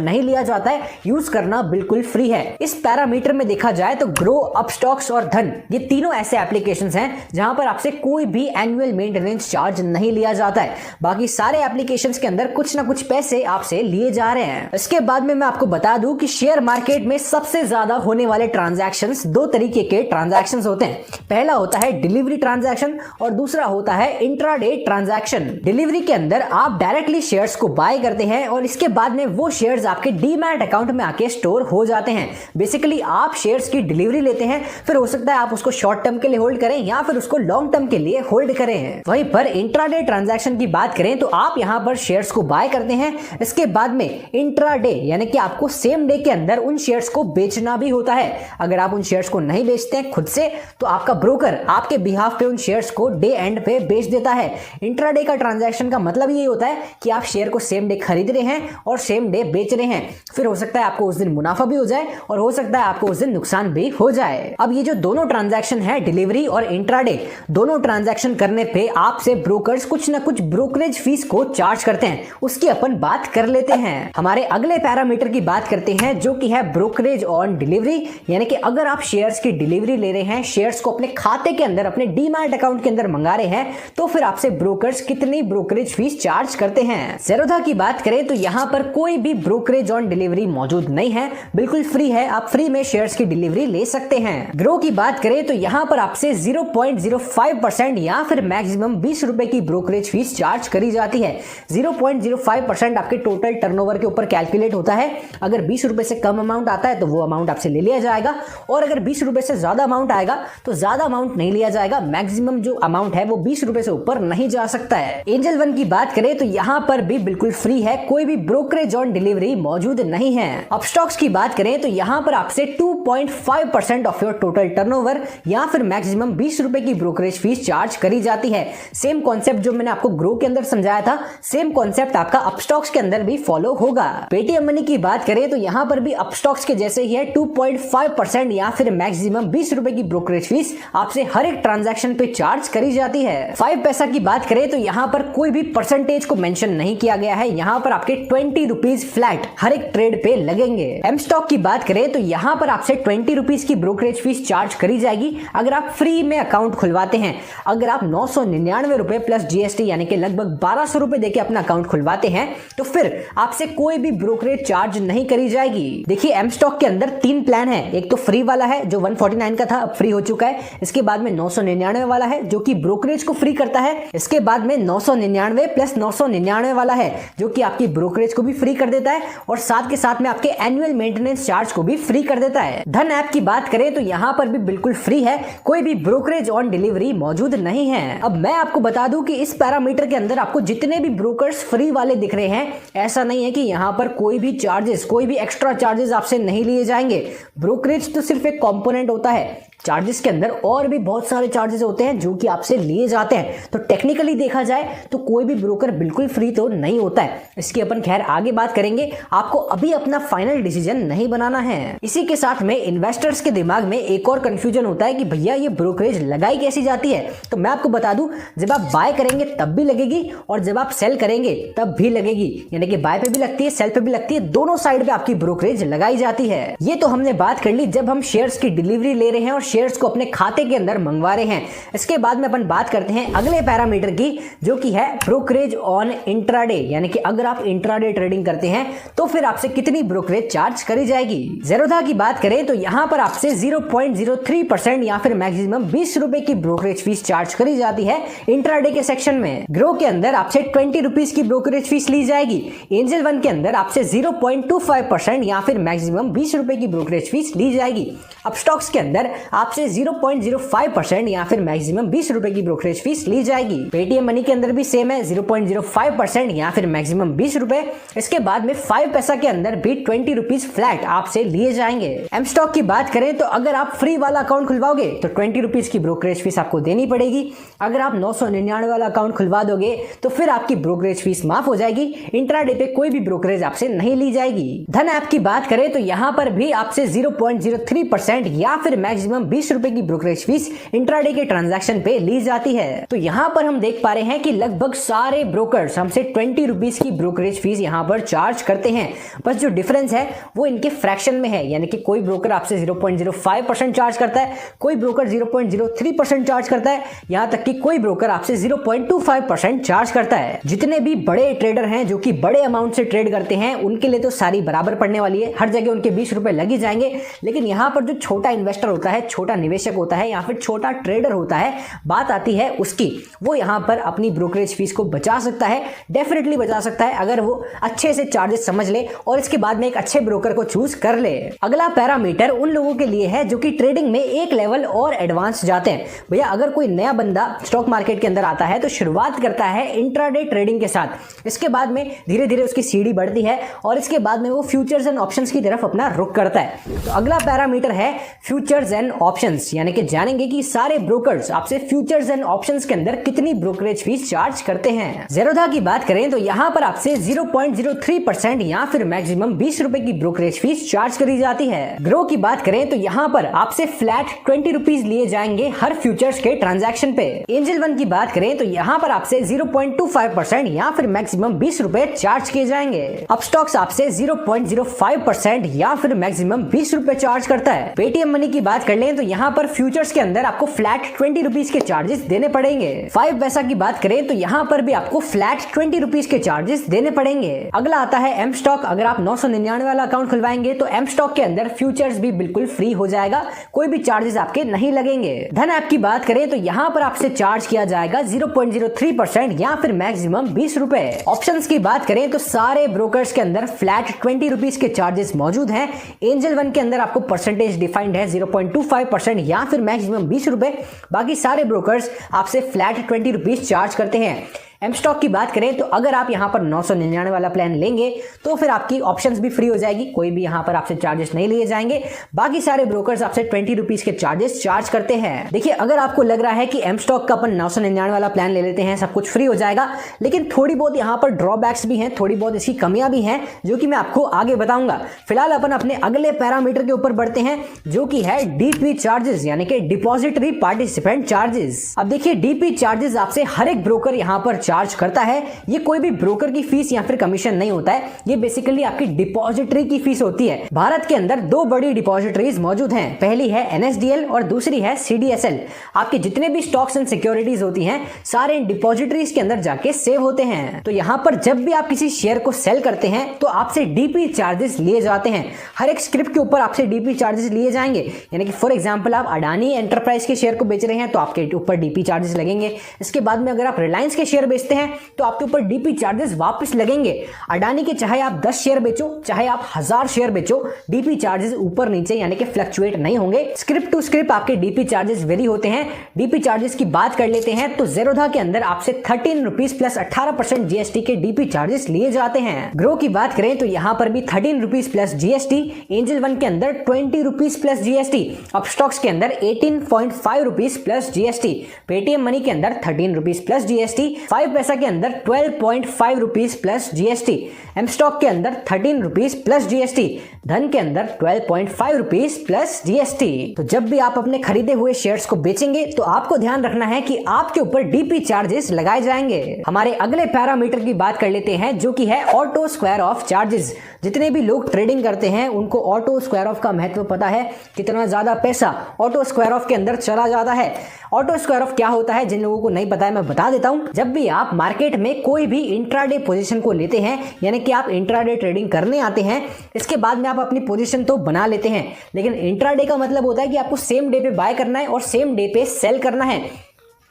S2: नहीं लिया जाता है, यूज करना बिल्कुल फ्री है। इस पैरामीटर में देखा जाए तो ग्रो, अपस्टॉक्स और धन ये तीनों ऐसे एप्लीकेशंस हैं जहां पर आपसे कोई भी एनुअल मेंटेनेंस चार्ज नहीं लिया जाता है। बाकी सारे एप्लीकेशंस के अंदर कुछ ना कुछ पैसे आपसे लिए जा रहे हैं। इसके बाद में मैं आपको बता दूं कि शेयर मार्केट में सबसे ज्यादा होने वाले ट्रांजैक्शंस 2 तरीके के ट्रांजैक्शंस होते हैं। पहला होता है डिलीवरी ट्रांजैक्शन और दूसरा होता है इंट्राडे ट्रांजैक्शन। डिलीवरी के अंदर आप डायरेक्टली शेयर्स को बाय करते हैं और इसके बाद में वो शेयर्स आपके डीमैट अकाउंट में आके स्टोर हो जाते हैं। बेसिकली आप शेयर्स की डिलीवरी लेते हैं, फिर हो सकता है आप उसको शॉर्ट टर्म के लिए होल्ड करें या फिर उसको लॉन्ग टर्म के लिए होल्ड करें। वहीं पर इंट्राडे ट्रांजैक्शन की बात करें तो आप यहां पर शेयर्स को बाय करते हैं, इसके बाद में इंट्राडे यानी कि आपको सेम डे के अंदर उन शेयर्स को बेचना भी होता है। अगर आप उन शेयर्स को नहीं बेचते हैं खुद से तो आपका ब्रोकर आपके बिहाफ पे उन शेयर्स को डे एंड पे बेच देता है। इंट्राडे का ट्रांजैक्शन का मतलब यही होता है कि आप शेयर को सेम डे खरीद रहे हैं और सेम डे बेच रहे हैं। फिर हो सकता है आपको उस दिन मुनाफा भी हो जाए और हो सकता है आपको उस दिन नुकसान भी हो जाए। अब ये जो दोनों ट्रांजैक्शन है, डिलीवरी और इंट्राडे, दोनों ट्रांजैक्शन करने पे आपसे ब्रोकर्स कुछ ना कुछ ब्रोकरेज फीस को चार्ज करते हैं। उसकी अपन बात बात कर लेते हैं। हमारे अगले पैरामीटर की बात करते हैं जो कि है ब्रोकरेज ऑन डिलीवरी, यानी कि अगर आप शेयर्स की डिलीवरी ले रहे हैं, शेयर्स को अपने खाते के अंदर, अपने डीमैट अकाउंट के अंदर मंगा रहे हैं, तो फिर आपसे ब्रोकर्स कितनी ब्रोकरेज फीस चार्ज करते हैं। ज़ेरोधा की बात करें तो यहाँ पर कोई भी ब्रोकरेज ऑन डिलीवरी मौजूद नहीं है, बिल्कुल फ्री है, आप फ्री में शेयर्स की डिलीवरी ले सकते हैं। ग्रो की बात करें तो यहाँ पर आपसे 0.05% या फिर मैक्सिमम 20 रुपए की ब्रोकरेज फीस चार्ज करी जाती है। 0.05% आपके टोटल टर्नओवर के ऊपर कैलकुलेट होता है। अगर 20 रुपए से कम अमाउंट आता है तो वो अमाउंट आपसे ले लिया जाएगा, और अगर 20 रुपए से ज्यादा अमाउंट आएगा तो ज्यादा अमाउंट नहीं लिया जाएगा। मैक्सिमम जो अमाउंट है वो 20 रुपए से ऊपर नहीं जा सकता है। एंजल वन की बात करें तो यहाँ पर भी बिल्कुल फ्री है, कोई भी ब्रोकरेज ऑन डिलीवरी मौजूद नहीं है। अपस्टॉक्स की बात करें तो यहाँ पर आपसे 2.5% ऑफ योर टोटल टर्नओवर या फिर मैक्सिमम 20 रुपए की ब्रोकरेज फीस चार्ज करी जाती है। सेम कॉन्सेप्ट जो मैंने आपको ग्रो के अंदर समझाया था, सेम कॉन्सेप्ट आपका अपस्टॉक्स के अंदर भी फॉलो होगा। पेटीएम मनी की बात करें तो यहाँ पर भी अपस्टॉक्स के जैसे ही है, 2.5% या फिर मैक्सिमम 20 रुपए की ब्रोकरेज फीस आपसे हर एक ट्रांजैक्शन पे चार्ज करी जाती है। 5 पैसा की बात करें तो यहाँ पर कोई भी परसेंटेज को मेंशन नहीं किया गया है, यहाँ पर आपके 20 रुपीज फ्लैट हर एक ट्रेड पे लगेंगे। एम स्टॉक की बात करें तो यहाँ पर आपसे 20 रुपीज की ब्रोकरेज फीस चार्ज करी जाएगी अगर आप फ्री में अकाउंट खुलवाते हैं। अगर आप 999 रुपए प्लस जीएसटी यानी कि लगभग 1200 रुपए देके अपना अकाउंट खुलवाते हैं तो फिर आपसे कोई भी ब्रोकरेज चार्ज नहीं करी जाएगी। देखिए एम स्टॉक के अंदर 3 प्लान है, एक तो फ्री वाला है जो 149 का था, अब फ्री हो चुका है। इसके बाद में 999 वाला है जो कि ब्रोकरेज को फ्री करता है। इसके बाद में 999 प्लस 999 वाला है जो कि आपकी ब्रोकरेज को भी फ्री कर देता है और साथ के साथ में आपके एनुअल मेंटेनेंस चार्ज को भी फ्री कर देता है। धन ऐप की बात करें तो यहाँ पर भी बिल्कुल फ्री है, कोई भी ब्रोकरेज ऑन डिलीवरी मौजूद नहीं है। अब मैं आपको बता दूं कि इस पैरामीटर के अंदर आपको जितने भी ब्रोकर्स फ्री वाले दिख रहे हैं, ऐसा नहीं है कि यहाँ पर कोई भी चार्जेस, कोई भी एक्स्ट्रा चार्जेस आपसे नहीं लिए जाएंगे। ब्रोकरेज तो सिर्फ एक कंपोनेंट होता है, चार्जेस के अंदर और भी बहुत सारे चार्जेस होते हैं जो कि आपसे लिए जाते हैं। तो टेक्निकली देखा जाए तो कोई भी ब्रोकर बिल्कुल फ्री तो नहीं होता है। इसकी अपन खैर आगे बात करेंगे, आपको अभी अपना फाइनल डिसीजन नहीं बनाना है। इसी के साथ में इन्वेस्टर्स के दिमाग में एक और कंफ्यूजन होता है कि भैया ये ब्रोकरेज लगाई कैसी जाती है। तो मैं आपको बता दूं, जब आप बाय करेंगे तब भी लगेगी और जब आप सेल करेंगे तब भी लगेगी, यानी कि बाय पे भी लगती है, सेल पे भी लगती है, दोनों साइड पे आपकी ब्रोकरेज लगाई जाती है। ये तो हमने बात कर ली जब हम शेयर्स की डिलीवरी ले रहे हैं और शेयर्स को अपने खाते के अंदर मंगवा रहे हैं। इसके बाद में अपन बात करते हैं अगले पैरामीटर की जो कि है ब्रोकरेज ऑन इंट्राडे, यानी कि अगर आप इंट्राडे ट्रेडिंग करते हैं तो फिर आपसे कितनी ब्रोकरेज चार्ज करी जाएगी। ज़ेरोधा की बात करें तो यहां पर आपसे 0.03% या फिर मैक्सिमम 20 रुपए की ब्रोकरेज फीस चार्ज करी जाती है इंट्राडे के सेक्शन में। ग्रो के अंदर आपसे 20 रुपीज की ब्रोकरेज फीस ली जाएगी। एंजल वन के अंदर आपसे 0.25% या फिर मैक्सिमम 20 रुपए की ब्रोकरेज फीस ली जाएगी। अपस्टॉक्स के अंदर आपसे 0.05% या फिर मैक्सिमम 20 रुपए की ब्रोकरेज फीस ली जाएगी। पेटीएम मनी के अंदर भी सेम है, 0.05% या फिर मैक्सिमम 20 रुपए। इसके बाद में 5 पैसा के अंदर भी 20 रुपीज फ्लैट आपसे लिए जाएंगे। एम स्टॉक की बात करें तो अगर आप फ्री वाला अकाउंट खुलवाओगे तो 20 रुपीज की ब्रोकरेज फीस आपको देनी पड़ेगी। अगर आप 999 वाला अकाउंट खुलवा दोगे तो फिर आपकी ब्रोकरेज फीस माफ हो जाएगी। इंट्राडे पे कोई भी ब्रोकरेज आपसे नहीं ली जाएगी। धन ऐप की बात करें तो यहां पर भी आपसे 0.03% या फिर मैक्सिमम 20 रुपए की ब्रोकरेज फीस इंट्राडे के ट्रांजैक्शन पे ली जाती है। तो यहां पर हम देख पा रहे हैं कि लगभग सारे ब्रोकर्स हमसे 20 रुपीज की ब्रोकरेज फीस यहां पर चार्ज करते हैं। बस जो डिफरेंस है वो इनके फ्रैक्शन में है, यानी कि कोई ब्रोकर आपसे 0.05% चार्ज करता है, कोई ब्रोकर 0.03% चार्ज करता है, यहां तक कि कोई ब्रोकर आपसे 0.25% चार्ज करता है। जितने भी बड़े ट्रेडर हैं जो कि बड़े अमाउंट से ट्रेड करते हैं उनके लिए तो सारी बराबर पड़ने वाली है, हर जगह उनके 20 रुपए लग ही जाएंगे। लेकिन यहां पर जो छोटा इन्वेस्टर होता है, छोटा निवेशक होता है या फिर छोटा ट्रेडर होता है, बात आती है उसकी, वो यहां पर अपनी ब्रोकरेज फीस को बचा सकता है, डेफिनेटली बचा सकता है अगर वो अच्छे से चार्जेस समझ ले और इसके बाद में एक अच्छे ब्रोकर को चूज कर ले। अगला पैरामीटर उन लोगों के लिए है जो कि ट्रेडिंग में एक लेवल और एडवांस जाते हैं। भैया अगर कोई नया बंदा स्टॉक मार्केट के अंदर आता है तो शुरुआत करता है इंट्राडे ट्रेडिंग के साथ, इसके बाद में धीरे धीरे उसकी सीढ़ी बढ़ती है और इसके बाद में वो फ्यूचर्स एंड ऑप्शंस की तरफ अपना रुख करता है। तो अगला पैरामीटर है फ्यूचर्स एंड ऑप्शंस, यानी कि जानेंगे कि सारे ब्रोकर्स आपसे फ्यूचर्स एंड ऑप्शंस के अंदर कितनी ब्रोकरेज फीस चार्ज करते हैं। ज़ेरोधा की बात करें तो यहाँ पर आपसे 0.03% या फिर मैक्सिमम 20 रुपए की ब्रोकरेज फीस चार्ज करी जाती है। ग्रो की बात करें तो यहाँ पर आपसे फ्लैट 20 रुपीज लिए जाएंगे हर फ्यूचर्स के ट्रांजैक्शन पे। एंजल वन की बात करें तो यहाँ पर आपसे 0.25% या फिर मैक्सिमम 20 रुपए चार्ज किए जाएंगे। अपस्टॉक्स आपसे 0.05% या फिर मैक्सिमम 20 रुपए चार्ज करता है। पेटीएम मनी की बात कर लें तो यहाँ पर फ्यूचर्स के अंदर आपको फ्लैट 20 रुपीज के चार्जेस देने पड़ेंगे। 5 पैसा की बात करें तो यहाँ पर भी आपको फ्लैट 20 रुपीज के चार्जेस देने पड़ेंगे। अगला आता है एम स्टॉक। अगर आप 999 वाला अकाउंट खुलवाएंगे तो एम स्टॉक के अंदर फ्यूचर्स भी बिल्कुल फ्री हो जाएगा, कोई भी चार्जेस आपके नहीं लगेंगे। धन ऐप की बात करें तो यहाँ पर आपसे चार्ज किया जाएगा 0.03% या फिर मैक्सिमम 20 रुपए। ऑप्शंस की बात करें तो सारे ब्रोकर्स के अंदर फ्लैट 20 रुपीज के चार्जेस मौजूद हैं। एंजल वन के अंदर आपको परसेंटेज डिफाइंड है 0.25% या फिर मैक्सिमम 20 रुपए। बाकी सारे ब्रोकर्स आपसे फ्लैट 20 रुपीज चार्ज करते हैं। एम स्टॉक की बात करें तो अगर आप यहाँ पर 999 वाला प्लान लेंगे तो फिर आपकी ऑप्शंस भी फ्री हो जाएगी, कोई भी यहाँ पर आपसे चार्जेस नहीं लिए जाएंगे। बाकी सारे ब्रोकर्स आपसे 20 रुपीज के चार्जेस चार्ज करते हैं। देखिए, अगर आपको लग रहा है कि एम स्टॉक का अपन 999 वाला प्लान ले लेते हैं, सब कुछ फ्री हो जाएगा, लेकिन थोड़ी बहुत यहाँ पर ड्रॉबैक्स भी हैं, थोड़ी बहुत इसकी कमियां भी हैं, जो कि मैं आपको आगे बताऊंगा। फिलहाल अपन अपने अगले पैरामीटर के ऊपर बढ़ते हैं, जो कि है डीपी चार्जेस, यानी कि डिपॉजिटरी पार्टिसिपेंट चार्जेस। अब देखिए, डीपी चार्जेस आपसे हर एक ब्रोकर यहाँ पर चार्ज करता है। ये कोई भी ब्रोकर की फीस या फिर कमीशन नहीं होता है, ये बेसिकली आपकी डिपॉजिटरी की फीस होती है। भारत के अंदर 2 बड़ी डिपॉजिटरीज मौजूद हैं, पहली है एनएसडीएल और दूसरी है सीडीएसएल। आपके जितने भी स्टॉक्स एंड सिक्योरिटीज होती हैं, सारे इन डिपॉजिटरीज के अंदर जाके सेव होते हैं। तो यहाँ पर जब भी आप किसी शेयर को सेल करते हैं तो आपसे डीपी चार्जेस लिए जाते हैं। हर एक स्क्रिप्ट के ऊपर आपसे डीपी चार्जेस लिए जाएंगे, यानी कि फॉर एग्जांपल आप अडानी एंटरप्राइज के शेयर को बेच रहे हैं तो आपके ऊपर डीपी चार्जेस लगेंगे। इसके बाद में अगर आप रिलायंस के शेयर बेचते हैं तो आपके ऊपर डीपी चार्जेस वापस लगेंगे। अडानी के चाहे आप 10 शेयर बेचो, चाहे आप 1000 शेयर बेचो, डीपी चार्जेस ऊपर नीचे यानी कि फ्लक्चुएट नहीं होंगे। स्क्रिप्ट टू स्क्रिप्ट आपके डीपी चार्जेस वेरी होते हैं। डीपी चार्जेस की बात कर लेते हैं तो ज़ेरोधा के अंदर आपसे 13 रुपीज प्लस 18% जीएसटी के डीपी चार्जेस लिए जाते हैं। ग्रो की बात करें तो यहां पर भी 13 rupees plus GST. Angel one के अंदर 20 रुपीज प्लस जीएसटी। अपस्टॉक्स के अंदर 18.5 rupees plus GST. Paytm money के अंदर 13 रुपीज प्लस जीएसटी। 5 पैसा के अंदर 12.5 rupees plus GST. M stock के अंदर 13 रुपीज प्लस जीएसटी। धन के अंदर 12.5 रुपीज प्लस जीएसटी। तो जब भी आप अपने खरीदे हुए शेयर्स को बेचेंगे तो आपको ध्यान रखना है कि आपके ऊपर डीपी चार्जेस लगाए जाएंगे। हमारे अगले पैरामीटर की बात कर लेते हैं, जो कि है ऑटो स्क्वायर ऑफ चार्जेस। जितने भी लोग ट्रेडिंग करते हैं उनको ऑटो स्क्वायर ऑफ का महत्व पता है, कितना ज्यादा पैसा ऑटो स्क्वायर ऑफ के अंदर चला जाता है। ऑटो स्क्वायर ऑफ क्या होता है, जिन लोगों को नहीं पता है मैं बता देता हूं। जब भी आप मार्केट में कोई भी इंट्राडे पोजीशन को लेते हैं, यानी कि आप इंट्राडे ट्रेडिंग करने आते हैं, इसके बाद में आप अपनी पोजीशन तो बना लेते हैं, लेकिन इंट्राडे का मतलब होता है कि आपको सेम डे पे बाय करना है और सेम डे पे सेल करना है।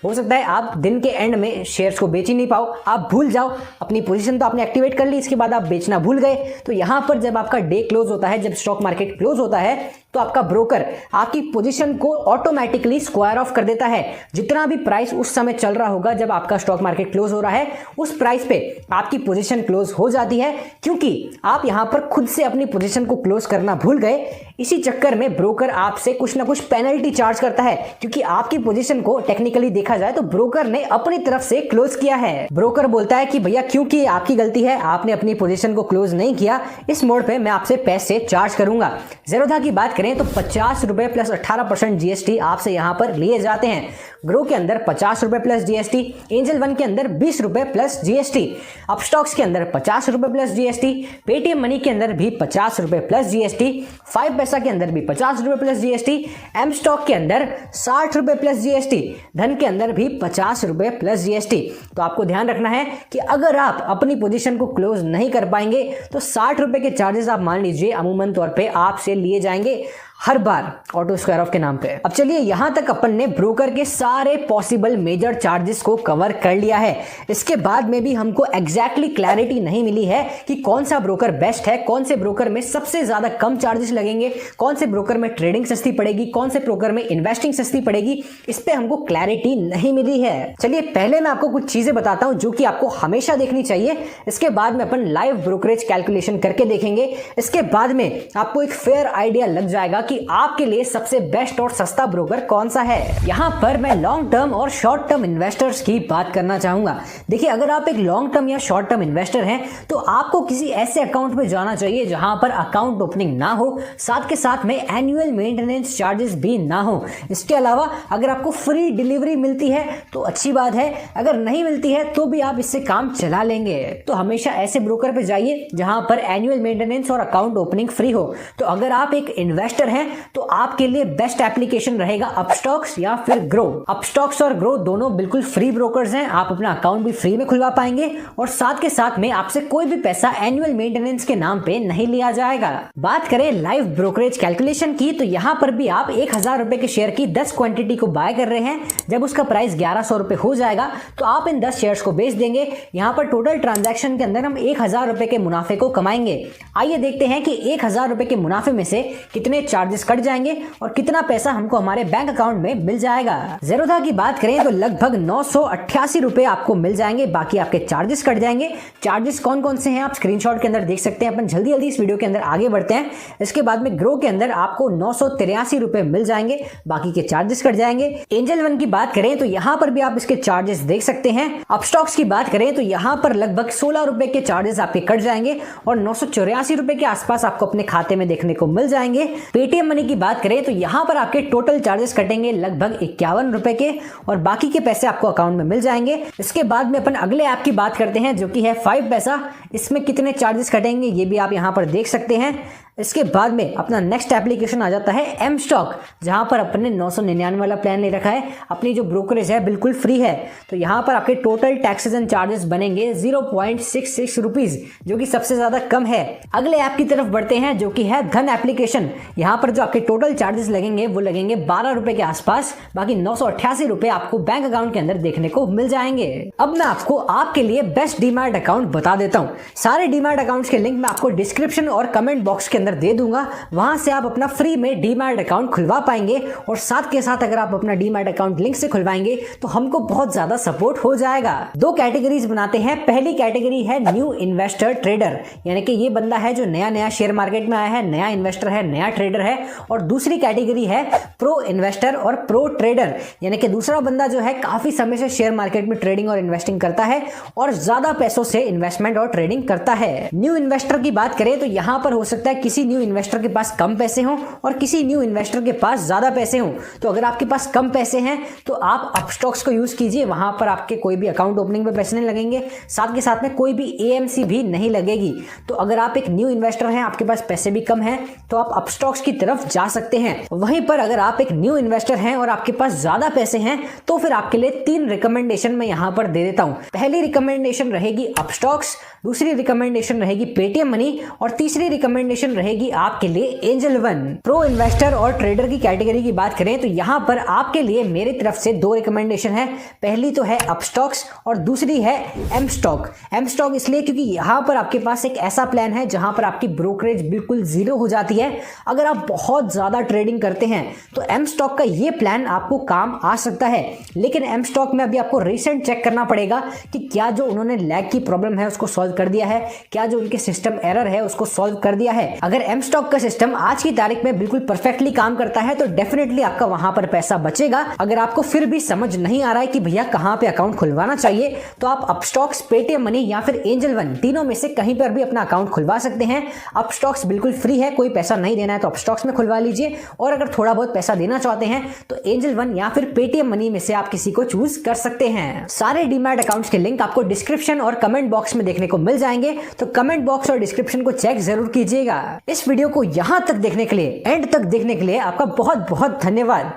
S2: हो सकता है आप दिन के एंड में शेयर्स को बेच ही नहीं पाओ, आप भूल जाओ, अपनी पोजीशन तो आपने एक्टिवेट कर ली, इसके बाद आप बेचना भूल गए। तो यहाँ पर जब आपका डे क्लोज होता है, जब स्टॉक मार्केट क्लोज होता है, तो आपका ब्रोकर आपकी पोजीशन को ऑटोमेटिकली स्क्वायर ऑफ कर देता है। जितना भी प्राइस उस समय चल रहा होगा जब आपका स्टॉक मार्केट क्लोज हो रहा है, उस प्राइस पे आपकी पोजीशन क्लोज हो जाती है, क्योंकि आप यहां पर खुद से अपनी पोजीशन को क्लोज करना भूल गए। इसी चक्कर में ब्रोकर आपसे कुछ ना कुछ पेनल्टी चार्ज करता है, क्योंकि आपकी पोजीशन को टेक्निकली देखा जाए तो ब्रोकर ने अपनी तरफ से क्लोज किया है। ब्रोकर बोलता है कि भैया क्योंकि आपकी गलती है, आपने अपनी पोजीशन को क्लोज नहीं किया, इस मोड पे मैं आपसे पैसे चार्ज करूंगा। ज़ेरोधा की बात करें तो 50 रुपए प्लस 18% जीएसटी आपसे यहां पर लिए जाते हैं। ग्रो के अंदर 50 रुपए प्लस जीएसटी। एंजल वन के अंदर 20 रुपए प्लस जीएसटी। अपस्टॉक्स के अंदर 50 रुपए प्लस जीएसटी। पेटीएम मनी के अंदर भी 50 रुपए प्लस जीएसटी। 5 पैसा के अंदर भी 50 रुपए प्लस जीएसटी। एम स्टॉक के अंदर 60 रुपए प्लस जीएसटी। धन के अंदर भी 50 रुपए प्लस जीएसटी। तो आपको ध्यान रखना है कि अगर आप अपनी पोजीशन को क्लोज नहीं कर पाएंगे तो 60 रुपए के चार्जेस आप मान लीजिए अमूमन तौर पे आपसे लिए जाएंगे हर बार ऑटो स्क्वायर ऑफ के नाम पे। अब चलिए यहां तक अपन ने ब्रोकर के सारे पॉसिबल मेजर चार्जेस को कवर कर लिया है। इसके बाद में भी हमको एग्जैक्टली क्लैरिटी नहीं मिली है कि कौन सा ब्रोकर बेस्ट है, कौन से ब्रोकर में सबसे ज्यादा कम चार्जेस लगेंगे, कौन से ब्रोकर में ट्रेडिंग सस्ती पड़ेगी, कौन से ब्रोकर में इन्वेस्टिंग सस्ती पड़ेगी। इस पे हमको क्लैरिटी नहीं मिली है। चलिए पहले मैं आपको कुछ चीजें बताता हूं जो कि आपको हमेशा देखनी चाहिए। इसके बाद में अपन लाइव ब्रोकरेज कैलकुलेशन करके देखेंगे। इसके बाद में आपको एक फेयर आइडिया लग जाएगा कि आपके लिए सबसे बेस्ट और सस्ता ब्रोकर कौन सा है। यहाँ पर मैं लॉन्ग टर्म और शॉर्ट टर्म इन्वेस्टर्स की बात करना चाहूंगा। देखिए, अगर आप एक लॉन्ग टर्म या शॉर्ट टर्म इन्वेस्टर हैं तो आपको किसी ऐसे अकाउंट में जाना चाहिए जहां पर अकाउंट ओपनिंग ना हो, साथ के साथ में एनुअल मेंटेनेंस चार्जेस भी ना हो। इसके अलावा अगर आपको फ्री डिलीवरी मिलती है तो अच्छी बात है, अगर नहीं मिलती है तो भी आप इससे काम चला लेंगे। तो हमेशा ऐसे ब्रोकर पे जाइए जहां पर एनुअल मेंटेनेंस और अकाउंट ओपनिंग फ्री हो। तो अगर आप एक इन्वेस्टर हैं तो आपके लिए बेस्ट एप्लीकेशन रहेगा अपस्टॉक्स या फिर ग्रो। अपस्टॉक्स और ग्रो दोनों बिल्कुल फ्री ब्रोकर्स हैं, आप अपना अकाउंट भी फ्री में खुलवा पाएंगे और साथ के साथ में आपसे कोई भी पैसा एनुअल मेंटेनेंस के नाम पे नहीं लिया जाएगा। बात करें लाइव ब्रोकरेज कैलकुलेशन की तो यहाँ पर भी आप 1000 रुपए के शेयर की 10 क्वांटिटी को बाय कर रहे हैं। जब उसका प्राइस 1100 रुपए हो जाएगा तो आप इन 10 शेयर्स को बेच देंगे। यहाँ पर टोटल ट्रांजैक्शन के अंदर हम 1000 रुपए के मुनाफे को कमाएंगे। आइए देखते हैं कि 1000 रुपए के मुनाफे में से कितने चार्जेस कट जाएंगे और कितना पैसा हमको हमारे बैंक अकाउंट में मिल जाएगा। ज़ेरोधा की बात करें तो लगभग 988 रुपए आपको मिल जाएंगे, बाकी आपके चार्जेस कट जाएंगे। चार्जेस कौन कौन से हैं आप स्क्रीनशॉट के अंदर देख सकते हैं। अपन जल्दी जल्दी इस वीडियो के अंदर आगे बढ़ते हैं। इसके बाद में ग्रो के अंदर आपको 983 रुपए मिल जाएंगे, बाकी के चार्जेस कट जाएंगे। एंजल वन की बात करें तो यहां पर भी आप इसके चार्जेस देख सकते हैं। अपस्टॉक्स की बात करें तो यहां पर लगभग 16 रुपए के चार्जेस आपके कट जाएंगे और 984 रुपए के आसपास आपको अपने खाते में देखने को मिल जाएंगे। पेटीएम मनी की बात करें तो यहां पर आपके टोटल चार्जेस कटेंगे लगभग 51 रुपए के और बाकी के पैसे आपको अकाउंट में मिल जाएंगे। इसके बाद में अपन अगले ऐप की बात करते हैं जो कि है 5 पैसा। इसमें कितने चार्जेस कटेंगे ये भी आप यहां पर देख सकते हैं। इसके बाद में अपना नेक्स्ट एप्लीकेशन आ जाता है एम स्टॉक, जहां पर अपने 999 वाला प्लान ले रखा है। अपनी जो ब्रोकरेज है बिल्कुल फ्री है, तो यहां पर आपके टोटल टैक्सेस एंड चार्जेस बनेंगे 0.66 रुपीज, जो कि सबसे ज्यादा कम है। अगले ऐप की तरफ बढ़ते हैं जो कि है धन एप्लीकेशन। यहां पर जो आपके टोटल चार्जेस लगेंगे वो लगेंगे 12 रुपए के आसपास, बाकी 988 रुपए आपको बैंक अकाउंट के अंदर देखने को मिल जाएंगे। अब मैं आपको आपके लिए बेस्ट डीमैट अकाउंट बता देता हूँ। सारे डीमैट अकाउंट्स के लिंक मैं आपको डिस्क्रिप्शन और कमेंट बॉक्स के दे दूंगा, वहां से आप अपना फ्री में डीमैट अकाउंट खुलवा पाएंगे और साथ के साथ अगर आप अपना डीमैट अकाउंट लिंक से खुलवाएंगे तो हमको बहुत ज्यादा सपोर्ट हो जाएगा। 2 कैटेगरीज बनाते हैं। पहली कैटेगरी है न्यू इन्वेस्टर ट्रेडर, यानी कि ये बंदा है जो नया नया शेयर मार्केट में आया है, नया इन्वेस्टर है, नया ट्रेडर है। और दूसरी कैटेगरी है प्रो इन्वेस्टर और प्रो ट्रेडर, यानी कि दूसरा बंदा जो है काफी समय से शेयर मार्केट में ट्रेडिंग और इन्वेस्टिंग करता है और ज्यादा पैसों से इन्वेस्टमेंट और ट्रेडिंग करता है। न्यू इन्वेस्टर की बात करें तो यहां पर हो सकता है किसी न्यू इन्वेस्टर के पास कम पैसे हों और किसी न्यू इन्वेस्टर के पास ज्यादा पैसे हों। तो अगर आपके पास कम पैसे हैं तो आप अपस्टॉक्स को यूज कीजिए, वहां पर आपके कोई भी अकाउंट ओपनिंग पे पैसे नहीं लगेंगे, साथ के साथ में कोई भी एएमसी भी नहीं लगेगी। तो अगर आप एक न्यू इन्वेस्टर हैं, आपके पास पैसे भी कम हैं, तो आप अपस्टॉक्स की तरफ जा सकते हैं। वहीं पर अगर आप एक न्यू इन्वेस्टर हैं और आपके पास ज्यादा पैसे हैं तो फिर आपके लिए 3 रिकमेंडेशन मैं यहां पर दे देता हूं। पहली रिकमेंडेशन रहेगी अपस्टॉक्स, दूसरी रिकमेंडेशन रहेगी पेटीएम मनी और तीसरी रिकमेंडेशन रहेगी आपके लिए एंजल वन। प्रो इन्वेस्टर और ट्रेडर की कैटेगरी की बात करें तो यहां पर आपके लिए मेरी तरफ से 2 रिकमेंडेशन है। पहली तो है अपस्टॉक्स और दूसरी है एम स्टॉक। एम स्टॉक इसलिए क्योंकि यहां पर आपके पास एक ऐसा प्लान है जहां पर आपकी ब्रोकरेज बिल्कुल 0 हो जाती है। अगर आप बहुत ज्यादा ट्रेडिंग करते हैं तो एम स्टॉक का ये प्लान आपको काम आ सकता है, लेकिन एम स्टॉक में अभी आपको रिसेंट चेक करना पड़ेगा कि क्या जो उन्होंने लैग की प्रॉब्लम है उसको सॉल्व कर दिया है, क्या जो उनके सिस्टम एरर है उसको सॉल्व कर दिया है। अगर एम स्टॉक का सिस्टम आज की तारीख में बिल्कुल परफेक्टली काम करता है तो डेफिनेटली आपका वहां पर पैसा बचेगा। अगर आपको फिर भी समझ नहीं आ रहा है कि भैया कहां पे अकाउंट खुलवाना चाहिए, तो आप अपस्टॉक्स, पेटीएम मनी या फिर एंजल वन, तीनों में से कहीं पर भी अपना अकाउंट खुलवा सकते हैं। अपस्टॉक्स बिल्कुल फ्री है, कोई पैसा नहीं देना है तो अपस्टॉक्स में खुलवा लीजिए, और अगर थोड़ा बहुत पैसा देना चाहते हैं तो एंजल वन या फिर पेटीएम मनी में से आप किसी को चूज कर सकते हैं। सारे डीमैट अकाउंट्स के लिंक आपको डिस्क्रिप्शन और कमेंट बॉक्स में देखने को मिल जाएंगे, तो कमेंट बॉक्स और डिस्क्रिप्शन को चेक जरूर कीजिएगा। इस वीडियो को यहां तक देखने के लिए, एंड तक देखने के लिए आपका बहुत बहुत धन्यवाद।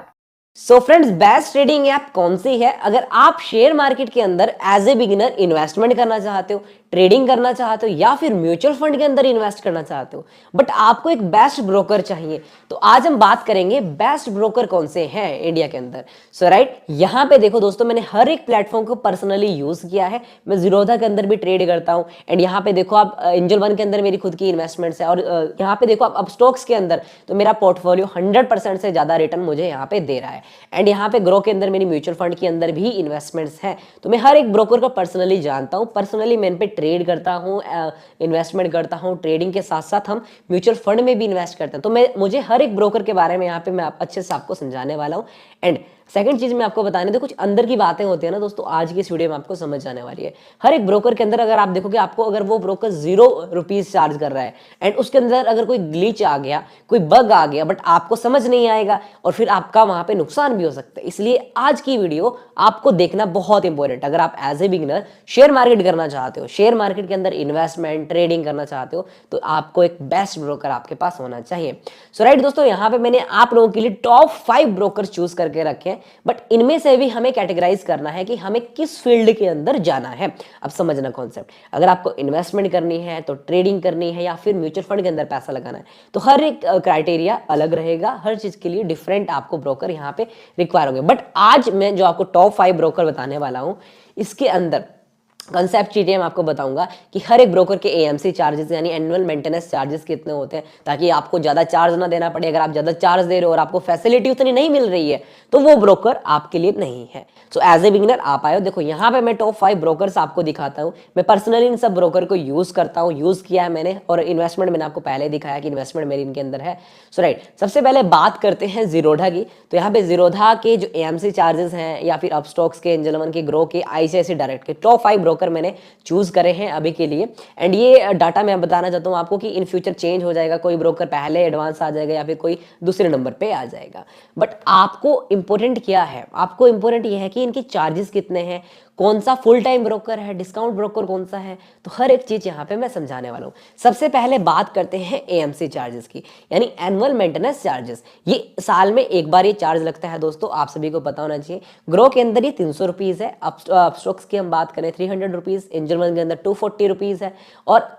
S3: So friends, best trading app कौन सी है? अगर आप शेयर मार्केट के अंदर एज ए बिगिनर इन्वेस्टमेंट करना चाहते हो, ट्रेडिंग करना चाहते हो या फिर म्यूचुअल फंड के अंदर इन्वेस्ट करना चाहते हो, बट आपको एक बेस्ट ब्रोकर चाहिए, तो आज हम बात करेंगे बेस्ट ब्रोकर कौन से हैं इंडिया के अंदर। सो राइट, यहाँ पे देखो दोस्तों, मैंने हर एक प्लेटफॉर्म को पर्सनली यूज किया है। मैं ज़ीरोधा के अंदर भी ट्रेड करता हूँ, एंड यहाँ पे देखो आप एंजल वन के अंदर मेरी खुद की इन्वेस्टमेंट्स है, और यहाँ पे देखो आप अपस्टॉक्स के अंदर तो मेरा पोर्टफोलियो 100% से ज्यादा रिटर्न मुझे यहाँ पे दे रहा है। है। एंड यहाँ पे ग्रो के अंदर मेरी म्यूचुअल फंड के अंदर भी इन्वेस्टमेंट्स हैं, तो मैं हर एक ब्रोकर को पर्सनली जानता हूँ, पर्सनली मैं इन पे ट्रेड करता हूँ, इन्वेस्टमेंट करता हूँ। ट्रेडिंग के साथ साथ हम म्यूचुअल फंड में भी इन्वेस्ट करते हैं। तो मुझे हर एक ब्रोकर के बारे में यहाँ पे मैं अच्छे से आपको समझाने वाला हूँ। एंड सेकंड चीज मैं आपको बताने दो, कुछ अंदर की बातें होती है ना दोस्तों, आज की इस वीडियो में आपको समझ जाने वाली है। हर एक ब्रोकर के अंदर अगर आप देखोगे, आपको अगर वो ब्रोकर 0 रुपीज चार्ज कर रहा है एंड उसके अंदर अगर कोई ग्लिच आ गया, कोई बग आ गया, बट आपको समझ नहीं आएगा और फिर आपका वहां पे नुकसान भी हो सकता है। इसलिए आज की वीडियो आपको देखना बहुत इंपॉर्टेंट। अगर आप as a beginner share market करना चाहते हो, शेयर मार्केट के अंदर इन्वेस्टमेंट ट्रेडिंग करना चाहते हो, तो आपको एक बेस्ट ब्रोकर आपके पास होना चाहिए। सो राइट दोस्तों, यहाँ पे मैंने आप लोगों के लिए टॉप 5 ब्रोकर चूज करके रखे हैं, बट इनमें से भी हमें कैटेगराइज करना है कि हमें किस फील्ड के अंदर जाना है। अब समझना कॉन्सेप्ट, अगर आपको इन्वेस्टमेंट करनी है तो ट्रेडिंग करनी है या फिर म्यूचुअल फंड के अंदर पैसा लगाना है, तो हर एक क्राइटेरिया अलग रहेगा, हर चीज के लिए डिफरेंट आपको ब्रोकर यहाँ पे रिक्वायर होंगे। बट आज मैं जो आपको टॉप 5 ब्रोकर बताने वाला हूँ, इसके अंदर कंसेप्ट चीजें मैं आपको बताऊंगा कि हर एक ब्रोकर के एएमसी चार्जेस यानी एनुअल मेंटेनेंस चार्जेस कितने होते हैं, ताकि आपको ज्यादा चार्ज ना देना पड़े। अगर आप ज्यादा चार्ज दे रहे हो और आपको फैसिलिटी उतनी नहीं मिल रही है, तो वो ब्रोकर आपके लिए नहीं है। सो एज ए बिगिनर आप आए हो, देखो यहाँ पे मैं टॉप 5 ब्रोकर्स आपको दिखाता हूँ। मैं पर्सनली इन सब ब्रोकर को यूज करता हूँ, यूज किया है मैंने, और इन्वेस्टमेंट मैंने आपको पहले दिखाया कि इन्वेस्टमेंट मेरी इनके अंदर है। सो राइट, सबसे पहले बात करते हैं जीरोधा की। तो यहाँ पे जीरोधा के जो एएमसी चार्जेस हैं या फिर अपस्टॉक्स के, एंजल वन के, ग्रो के, आईसीआईसीआई डायरेक्ट के टॉप 5 ब्रोकर मैंने चूज करे हैं अभी के लिए। एंड ये डाटा मैं बताना चाहता हूँ आपको कि इन फ्यूचर चेंज हो जाएगा, कोई ब्रोकर पहले एडवांस आ जाएगा या फिर कोई दूसरे नंबर पे आ जाएगा। बट आपको इंपॉर्टेंट क्या है, आपको इंपॉर्टेंट ये है कि इनके चार्जेस कितने हैं, कौन सा फुल टाइम ब्रोकर है, डिस्काउंट ब्रोकर कौन सा है, तो हर एक चीज यहाँ पे मैं समझाने वाला हूँ। सबसे पहले बात करते हैं एएमसी चार्जेस की, यानी एनुअल मेंटेनेंस चार्जेस। ये साल में एक बार ये चार्ज लगता है दोस्तों, आप सभी को पता होना चाहिए। ग्रो के अंदर ये 300 रुपीज है, अपस्टॉक्स की हम बात करें 300 रुपीज, एंजल वन के अंदर 240 रुपीज है, और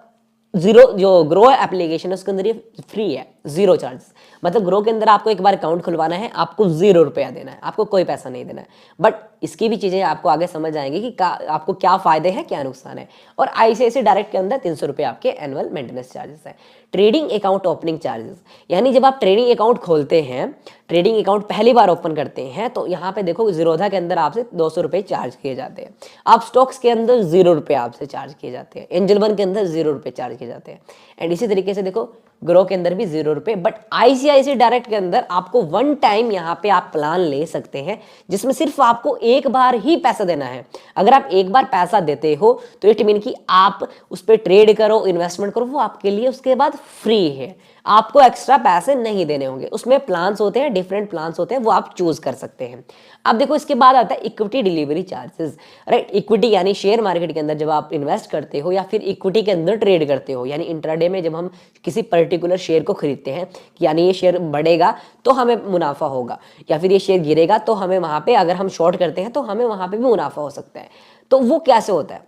S3: जीरो जो ग्रो एप्लीकेशन है उसके अंदर ये फ्री है, 0 चार्जेस। मतलब ग्रो के अंदर आपको एक बार अकाउंट खुलवाना है, आपको 0 रुपया देना है, आपको कोई पैसा नहीं देना है। बट इसकी भी चीजें आपको आगे समझ आएंगी कि आपको क्या फायदे हैं, क्या नुकसान है। और आईसीआईसीआई डायरेक्ट के अंदर 300 रुपये आपके एनुअल मेंटेनेंस चार्जेस है। ट्रेडिंग अकाउंट ओपनिंग चार्जेस, यानी जब आप ट्रेडिंग अकाउंट खोलते हैं, ट्रेडिंग अकाउंट पहली बार ओपन करते हैं, तो यहाँ पे देखो जीरोधा के अंदर आपसे 200 रुपये चार्ज किए जाते हैं। आप स्टॉक्स के अंदर 0 रुपये आपसे चार्ज किए जाते हैं, एंजल वन के अंदर 0 रुपये चार्ज किए जाते हैं। एंड इसी तरीके से देखो ग्रो के अंदर भी 0 रुपये। बट आईसीआईसीआई डायरेक्ट के अंदर आपको 1 टाइम यहाँ पे आप प्लान ले सकते हैं, जिसमें सिर्फ आपको एक बार ही पैसा देना है। अगर आप एक बार पैसा देते हो तो इट मीन कि आप उस पर ट्रेड करो, इन्वेस्टमेंट करो, वो आपके लिए उसके बाद फ्री है, आपको एक्स्ट्रा पैसे नहीं देने होंगे। उसमें प्लान्स होते हैं, डिफरेंट प्लान्स होते हैं, वो आप चूज कर सकते हैं। अब देखो इसके बाद आता है equity delivery charges, right. Equity यानी शेयर मार्केट के अंदर जब आप इन्वेस्ट करते हो या फिर इक्विटी के अंदर ट्रेड करते हो, यानी इंट्राडे में जब हम किसी पर्टिकुलर शेयर को खरीदते हैं, यानी ये शेयर बढ़ेगा तो हमें मुनाफा होगा, या फिर ये शेयर गिरेगा तो हमें वहां पे, अगर हम शॉर्ट करते हैं तो हमें वहां पे भी मुनाफा हो सकता है। तो वो कैसे होता है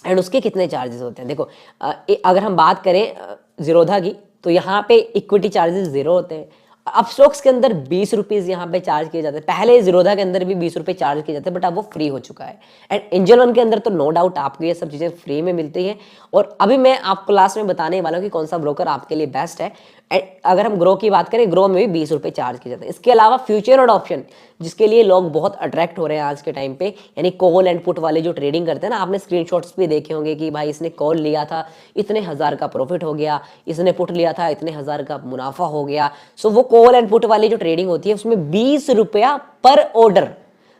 S3: एंड उसके कितने चार्जेस होते हैं। देखो अगर हम बात करें जीरोधा की, तो यहाँ पे इक्विटी चार्जेस 0 होते हैं। अपस्टॉक्स के अंदर 20 रुपीज यहाँ पे चार्ज किए जाते हैं। पहले जीरोधा के अंदर भी 20 रुपए चार्ज किए जाते हैं, बट अब वो फ्री हो चुका है। एंड एंजल वन के अंदर तो नो डाउट आपको ये सब चीजें फ्री में मिलती हैं। और अभी मैं आपको लास्ट में बताने वाला हूँ कि कौन सा ब्रोकर आपके लिए बेस्ट है। अगर हम ग्रो की बात करें, ग्रो में भी 20 रुपए चार्ज किए जाते हैं। इसके अलावा फ्यूचर और ऑप्शन, जिसके लिए लोग बहुत अट्रैक्ट हो रहे हैं आज के टाइम पे, यानी कॉल एंड पुट वाले जो ट्रेडिंग करते हैं ना, आपने स्क्रीनशॉट्स भी देखे होंगे कि भाई इसने कॉल लिया था, इतने हजार का प्रॉफिट हो गया, इसने पुट लिया था, इतने हजार का मुनाफा हो गया। सो वो कॉल एंड पुट वाली जो ट्रेडिंग होती है उसमें 20 रुपया पर ऑर्डर,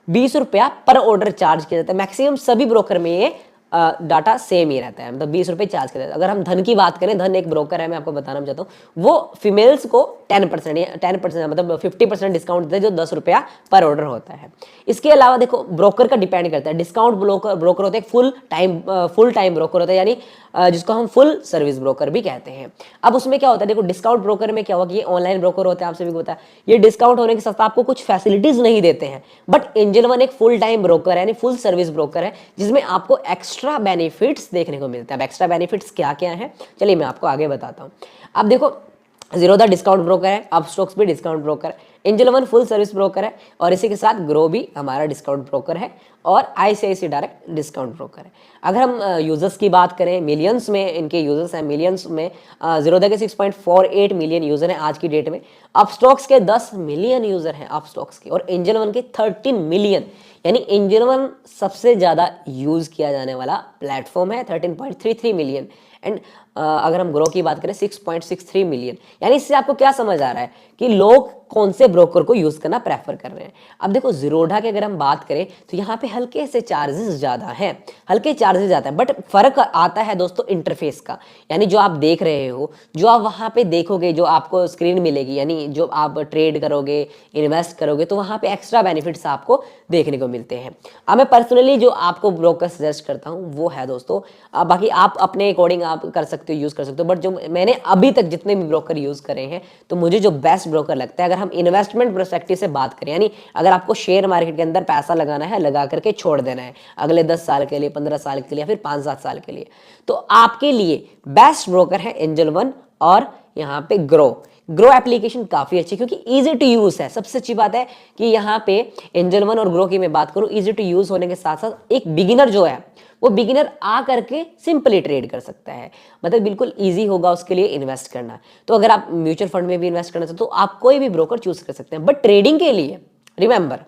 S3: 20 रुपया पर ऑर्डर चार्ज किया जाता है। मैक्सिमम सभी ब्रोकर में ये डाटा सेम ही रहता है, मतलब 20 रुपए चार्ज करते हैं। अगर हम धन की बात करें, धन एक ब्रोकर है, मैं आपको बताना चाहता हूँ, वो फीमेल्स को 10% मतलब 50% डिस्काउंट देते हैं, जो 10 रुपया पर ऑर्डर होता है। इसके अलावा देखो ब्रोकर का डिपेंड करता है। डिस्काउंट ब्रोकर होते हैं फुल टाइम ब्रोकर होता है, यानी जिसको हम फुल सर्विस ब्रोकर भी कहते हैं। अब उसमें क्या होता है, देखो डिस्काउंट ब्रोकर में क्या होगा कि ये ऑनलाइन ब्रोकर होते हैं, आप सभी को पता है। ये डिस्काउंट होने के साथ आपको कुछ फैसिलिटीज नहीं देते हैं। बट एंजल वन एक फुल टाइम ब्रोकर है, यानी फुल सर्विस ब्रोकर है, जिसमें आपको एक्स्ट्रा बेनिफिट्स देखने को मिलते हैं। अब एक्स्ट्रा बेनिफिट्स क्या क्या है, चलिए मैं आपको आगे बताता हूँ। अब देखो जीरोधा डिस्काउंट ब्रोकर है, अपस्टॉक्स भी डिस्काउंट ब्रोकर है, angel one full service broker है और इसी के साथ ग्रो भी हमारा डिस्काउंट ब्रोकर है और आईसीआईसीआई डायरेक्ट डिस्काउंट ब्रोकर है। अगर हम यूजर्स की बात करें, मिलियंस में इनके यूजर्स हैं, मिलियंस में जीरोधा के 6.48 मिलियन यूजर हैं आज की डेट में, अपस्टॉक्स के 10 मिलियन यूजर हैं अपस्टॉक्स के, और एंजल वन के 13 मिलियन, यानी एंजल वन सबसे ज्यादा यूज किया जाने वाला प्लेटफॉर्म है, 13.33 मिलियन। एंड अगर हम ग्रो की बात करें 6.63 मिलियन। यानी इससे आपको क्या समझ आ रहा है कि लोग कौन से ब्रोकर को यूज करना प्रेफर कर रहे हैं। अब देखो जीरोधा की अगर हम बात करें तो यहाँ पे हल्के से चार्जेस ज्यादा हैं, हल्के चार्जेस ज्यादा है, बट फर्क आता है दोस्तों इंटरफेस का। यानी जो आप देख रहे हो, जो आप वहां पे देखोगे, जो आपको स्क्रीन मिलेगी, यानी जो आप ट्रेड करोगे, इन्वेस्ट करोगे, तो वहां पे एक्स्ट्रा बेनिफिट्स आपको देखने को मिलते हैं। अब मैं पर्सनली जो आपको ब्रोकर सजेस्ट करता हूँ वो है दोस्तों, बाकी आप अपने अकॉर्डिंग आप कर सकते हो, यूज कर सकते हो, बट जो मैंने अभी तक जितने भी ब्रोकर यूज करे हैं, तो मुझे जो बेस्ट ब्रोकर लगता है, अगर हम इन्वेस्टमेंट पर्सपेक्टिव से बात करें, यानी अगर आपको शेयर मार्केट के अंदर पैसा लगाना है, लगा करके छोड़ देना है अगले 10 साल के लिए, 15 साल के लिए, या फिर 5-7 साल के लिए, तो आपके लिए बेस्ट ब्रोकर है एंजल वन और यहाँ पे ग्रो एप्लीकेशन काफी अच्छी, क्योंकि इजी टू यूज है। सबसे अच्छी बात है कि यहाँ पे एंजल वन और ग्रो की मैं बात करूं, इजी टू यूज होने के साथ साथ एक बिगिनर जो है वो बिगिनर आ करके सिंपली ट्रेड कर सकता है, मतलब बिल्कुल इजी होगा उसके लिए इन्वेस्ट करना। तो अगर आप म्यूचुअल फंड में भी इन्वेस्ट करना चाहते हो तो आप कोई भी ब्रोकर चूज कर सकते हैं, बट ट्रेडिंग के लिए रिमेंबर,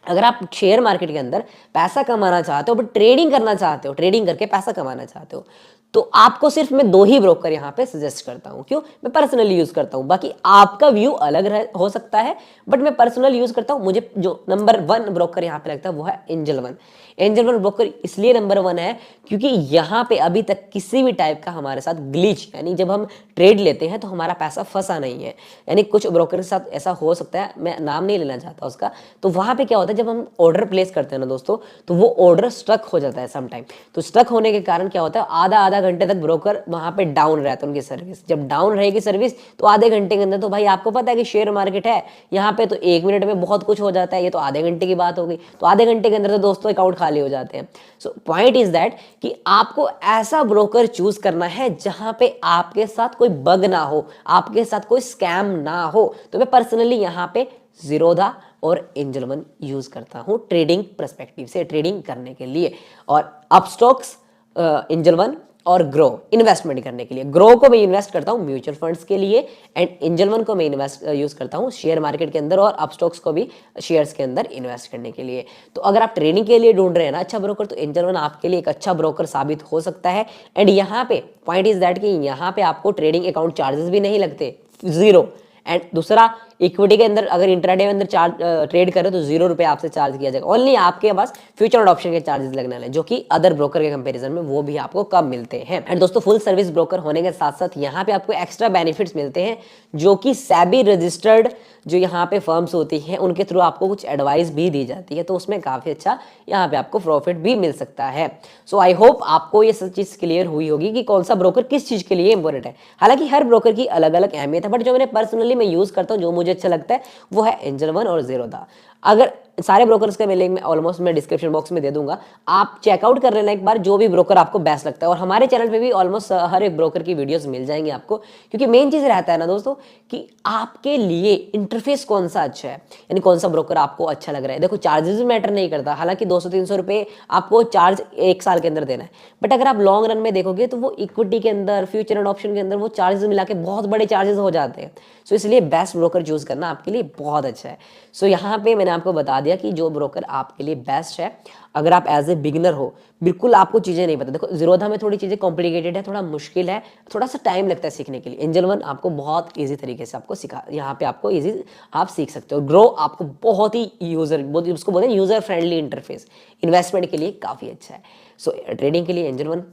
S3: अगर आप शेयर मार्केट के अंदर पैसा कमाना चाहते हो बट ट्रेडिंग करना चाहते हो, ट्रेडिंग करके पैसा कमाना चाहते हो, तो आपको सिर्फ मैं 2 ही ब्रोकर यहाँ पे सजेस्ट करता हूँ। क्यों? मैं पर्सनली यूज करता हूँ, बाकी आपका व्यू अलग हो सकता है, बट मैं पर्सनल यूज करता हूँ। मुझे जो नंबर 1 ब्रोकर यहाँ पे लगता है वो है angel one. Angel one broker इसलिए नंबर 1 है क्योंकि यहाँ पे अभी तक किसी भी टाइप का हमारे साथ ग्लिच, यानी जब हम ट्रेड लेते हैं तो हमारा पैसा फंसा नहीं है। यानी कुछ ब्रोकर के साथ ऐसा हो सकता है, मैं नाम नहीं लेना चाहता उसका, तो वहां पे क्या होता है, जब हम ऑर्डर प्लेस करते हैं ना दोस्तों, तो वो ऑर्डर स्ट्रक हो जाता है समटाइम। तो स्ट्रक होने के कारण क्या होता है, आधा घंटे तक ब्रोकर वहां पे डाउन रहता है उनकी सर्विस। जब डाउन रहेगी सर्विस तो आधे घंटे के अंदर, तो भाई आपको पता है कि शेयर मार्केट है, यहाँ पे तो 1 मिनट में बहुत कुछ हो जाता है, ये तो आधे घंटे की बात हो गई, तो आधे घंटे के अंदर तो दोस्तों अकाउंट खाली हो जाते हैं। सो पॉइंट इज दैट कि आपको ऐसा ब्रोकर चूज करना है जहां पे आपके साथ कोई बग ना हो, आपके साथ कोई स्कैम ना हो। तो मैं पर्सनली यहाँ पे जीरोधा और एंजल वन यूज करता हूं ट्रेडिंग पर्सपेक्टिव से, ट्रेडिंग करने के लिए, और अपस्टॉक्स एंजल वन और ग्रो इन्वेस्टमेंट करने के लिए। ग्रो को मैं इन्वेस्ट करता हूँ म्यूचुअल फंड्स के लिए, एंड एंजल वन को मैं इन्वेस्ट यूज करता हूँ शेयर मार्केट के अंदर, और अपस्टॉक्स को भी शेयर्स के अंदर इन्वेस्ट करने के लिए। तो अगर आप ट्रेडिंग के लिए ढूंढ रहे हैं ना अच्छा ब्रोकर, तो एंजल वन आपके लिए एक अच्छा ब्रोकर साबित हो सकता है। एंड यहाँ पे पॉइंट इज दैट कि यहाँ पे आपको ट्रेडिंग अकाउंट चार्जेस भी नहीं लगते, 0। एंड दूसरा, इक्विटी के अंदर अगर इंट्राडे में अंदर ट्रेड करें तो 0 रुपए आपसे चार्ज किया जाएगा। ओनली आपके पास फ्यूचर और ऑप्शन के चार्जेस लगने वाले, जो कि अदर ब्रोकर के कंपैरिजन में वो भी आपको कम मिलते हैं। एंड दोस्तों, फुल सर्विस ब्रोकर होने के साथ साथ यहाँ पे आपको एक्स्ट्रा बेनिफिट्स मिलते हैं, जो कि सेबी रजिस्टर्ड जो यहाँ पे फर्म्स होती हैं उनके थ्रू आपको कुछ एडवाइस भी दी जाती है, तो उसमें काफी अच्छा यहाँ पे आपको प्रॉफिट भी मिल सकता है। सो आई होप आपको ये सब चीज क्लियर हुई होगी कि कौन सा ब्रोकर किस चीज के लिए इंपॉर्टेंट है। हालांकि हर ब्रोकर की अलग अलग अहमियत है, बट जो मैंने पर्सनली मैं यूज करता हूँ, जो मुझे अच्छा लगता है, वो है एंजल वन और जीरोधा। अगर सारे ब्रोकर्स का लिंक मैं ऑलमोस्ट मैं डिस्क्रिप्शन बॉक्स में दे दूंगा, आप चेकआउट कर लेना एक बार, जो भी ब्रोकर आपको बेस्ट लगता है। और हमारे चैनल पे भी ऑलमोस्ट हर एक ब्रोकर की वीडियोस मिल जाएंगी आपको, क्योंकि मेन चीज रहता है ना दोस्तों कि आपके लिए इंटरफेस कौन सा अच्छा है, यानी कौन सा ब्रोकर आपको अच्छा लग रहा है। देखो, चार्जेस भी मैटर नहीं करता, हालांकि 200-300 रुपए आपको चार्ज 1 साल के अंदर देना है, बट अगर आप लॉन्ग रन में देखोगे तो वो इक्विटी के अंदर, फ्यूचर एंड ऑप्शन के अंदर वो चार्जेस मिला के बहुत बड़े चार्जेस हो जाते हैं। सो इसलिए बेस्ट ब्रोकर चूज करना आपके लिए बहुत अच्छा है। सो यहाँ पे मैंने आपको बता दिया कि जो ब्रोकर आपके लिए बेस्ट है, अगर आप एज ए बिगिनर हो, बिल्कुल आपको चीजें नहीं पता। देखो, जीरोधा में थोड़ी चीजें कॉम्प्लिकेटेड है, थोड़ा मुश्किल है, थोड़ा सा टाइम लगता है सीखने के लिए। एंजल वन आपको बहुत इजी तरीके से आपको सिखा, यहाँ पे आपको इजी आप सीख सकते हो। ग्रो आपको बहुत ही उसको बोलते हैं यूजर फ्रेंडली इंटरफेस, इन्वेस्टमेंट के लिए काफी अच्छा है। सो ट्रेडिंग के लिए angel one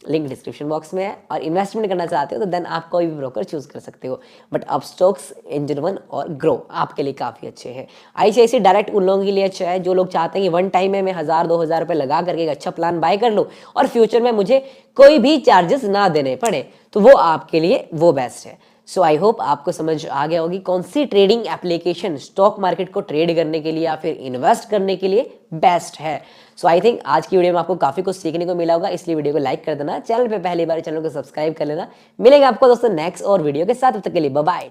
S3: link description box में है, और इन्वेस्टमेंट करना चाहते हो तो देन आप कोई भी ब्रोकर चूज कर सकते हो, बट अपस्टॉक्स, एंजल वन और ग्रो आपके लिए काफी अच्छे हैं। आईसीआईसीआई डायरेक्ट उन लोगों के लिए अच्छा है जो लोग चाहते हैं कि वन टाइम में मैं 1000-2000 रुपए लगा करके एक अच्छा प्लान बाय कर लूं और फ्यूचर में मुझे कोई भी चार्जेस ना देने पड़े, तो वो आपके लिए वो बेस्ट है। सो आई होप आपको समझ आ गया होगी कौन सी ट्रेडिंग एप्लीकेशन स्टॉक मार्केट को ट्रेड करने के लिए या फिर इन्वेस्ट करने के लिए बेस्ट है। सो आई थिंक आज की वीडियो में आपको काफी कुछ सीखने को मिला होगा, इसलिए वीडियो को लाइक कर देना, चैनल पे पहली बार चैनल को सब्सक्राइब कर लेना। मिलेगा आपको दोस्तों नेक्स्ट और वीडियो के साथ, तब तक के लिए बाय बाय।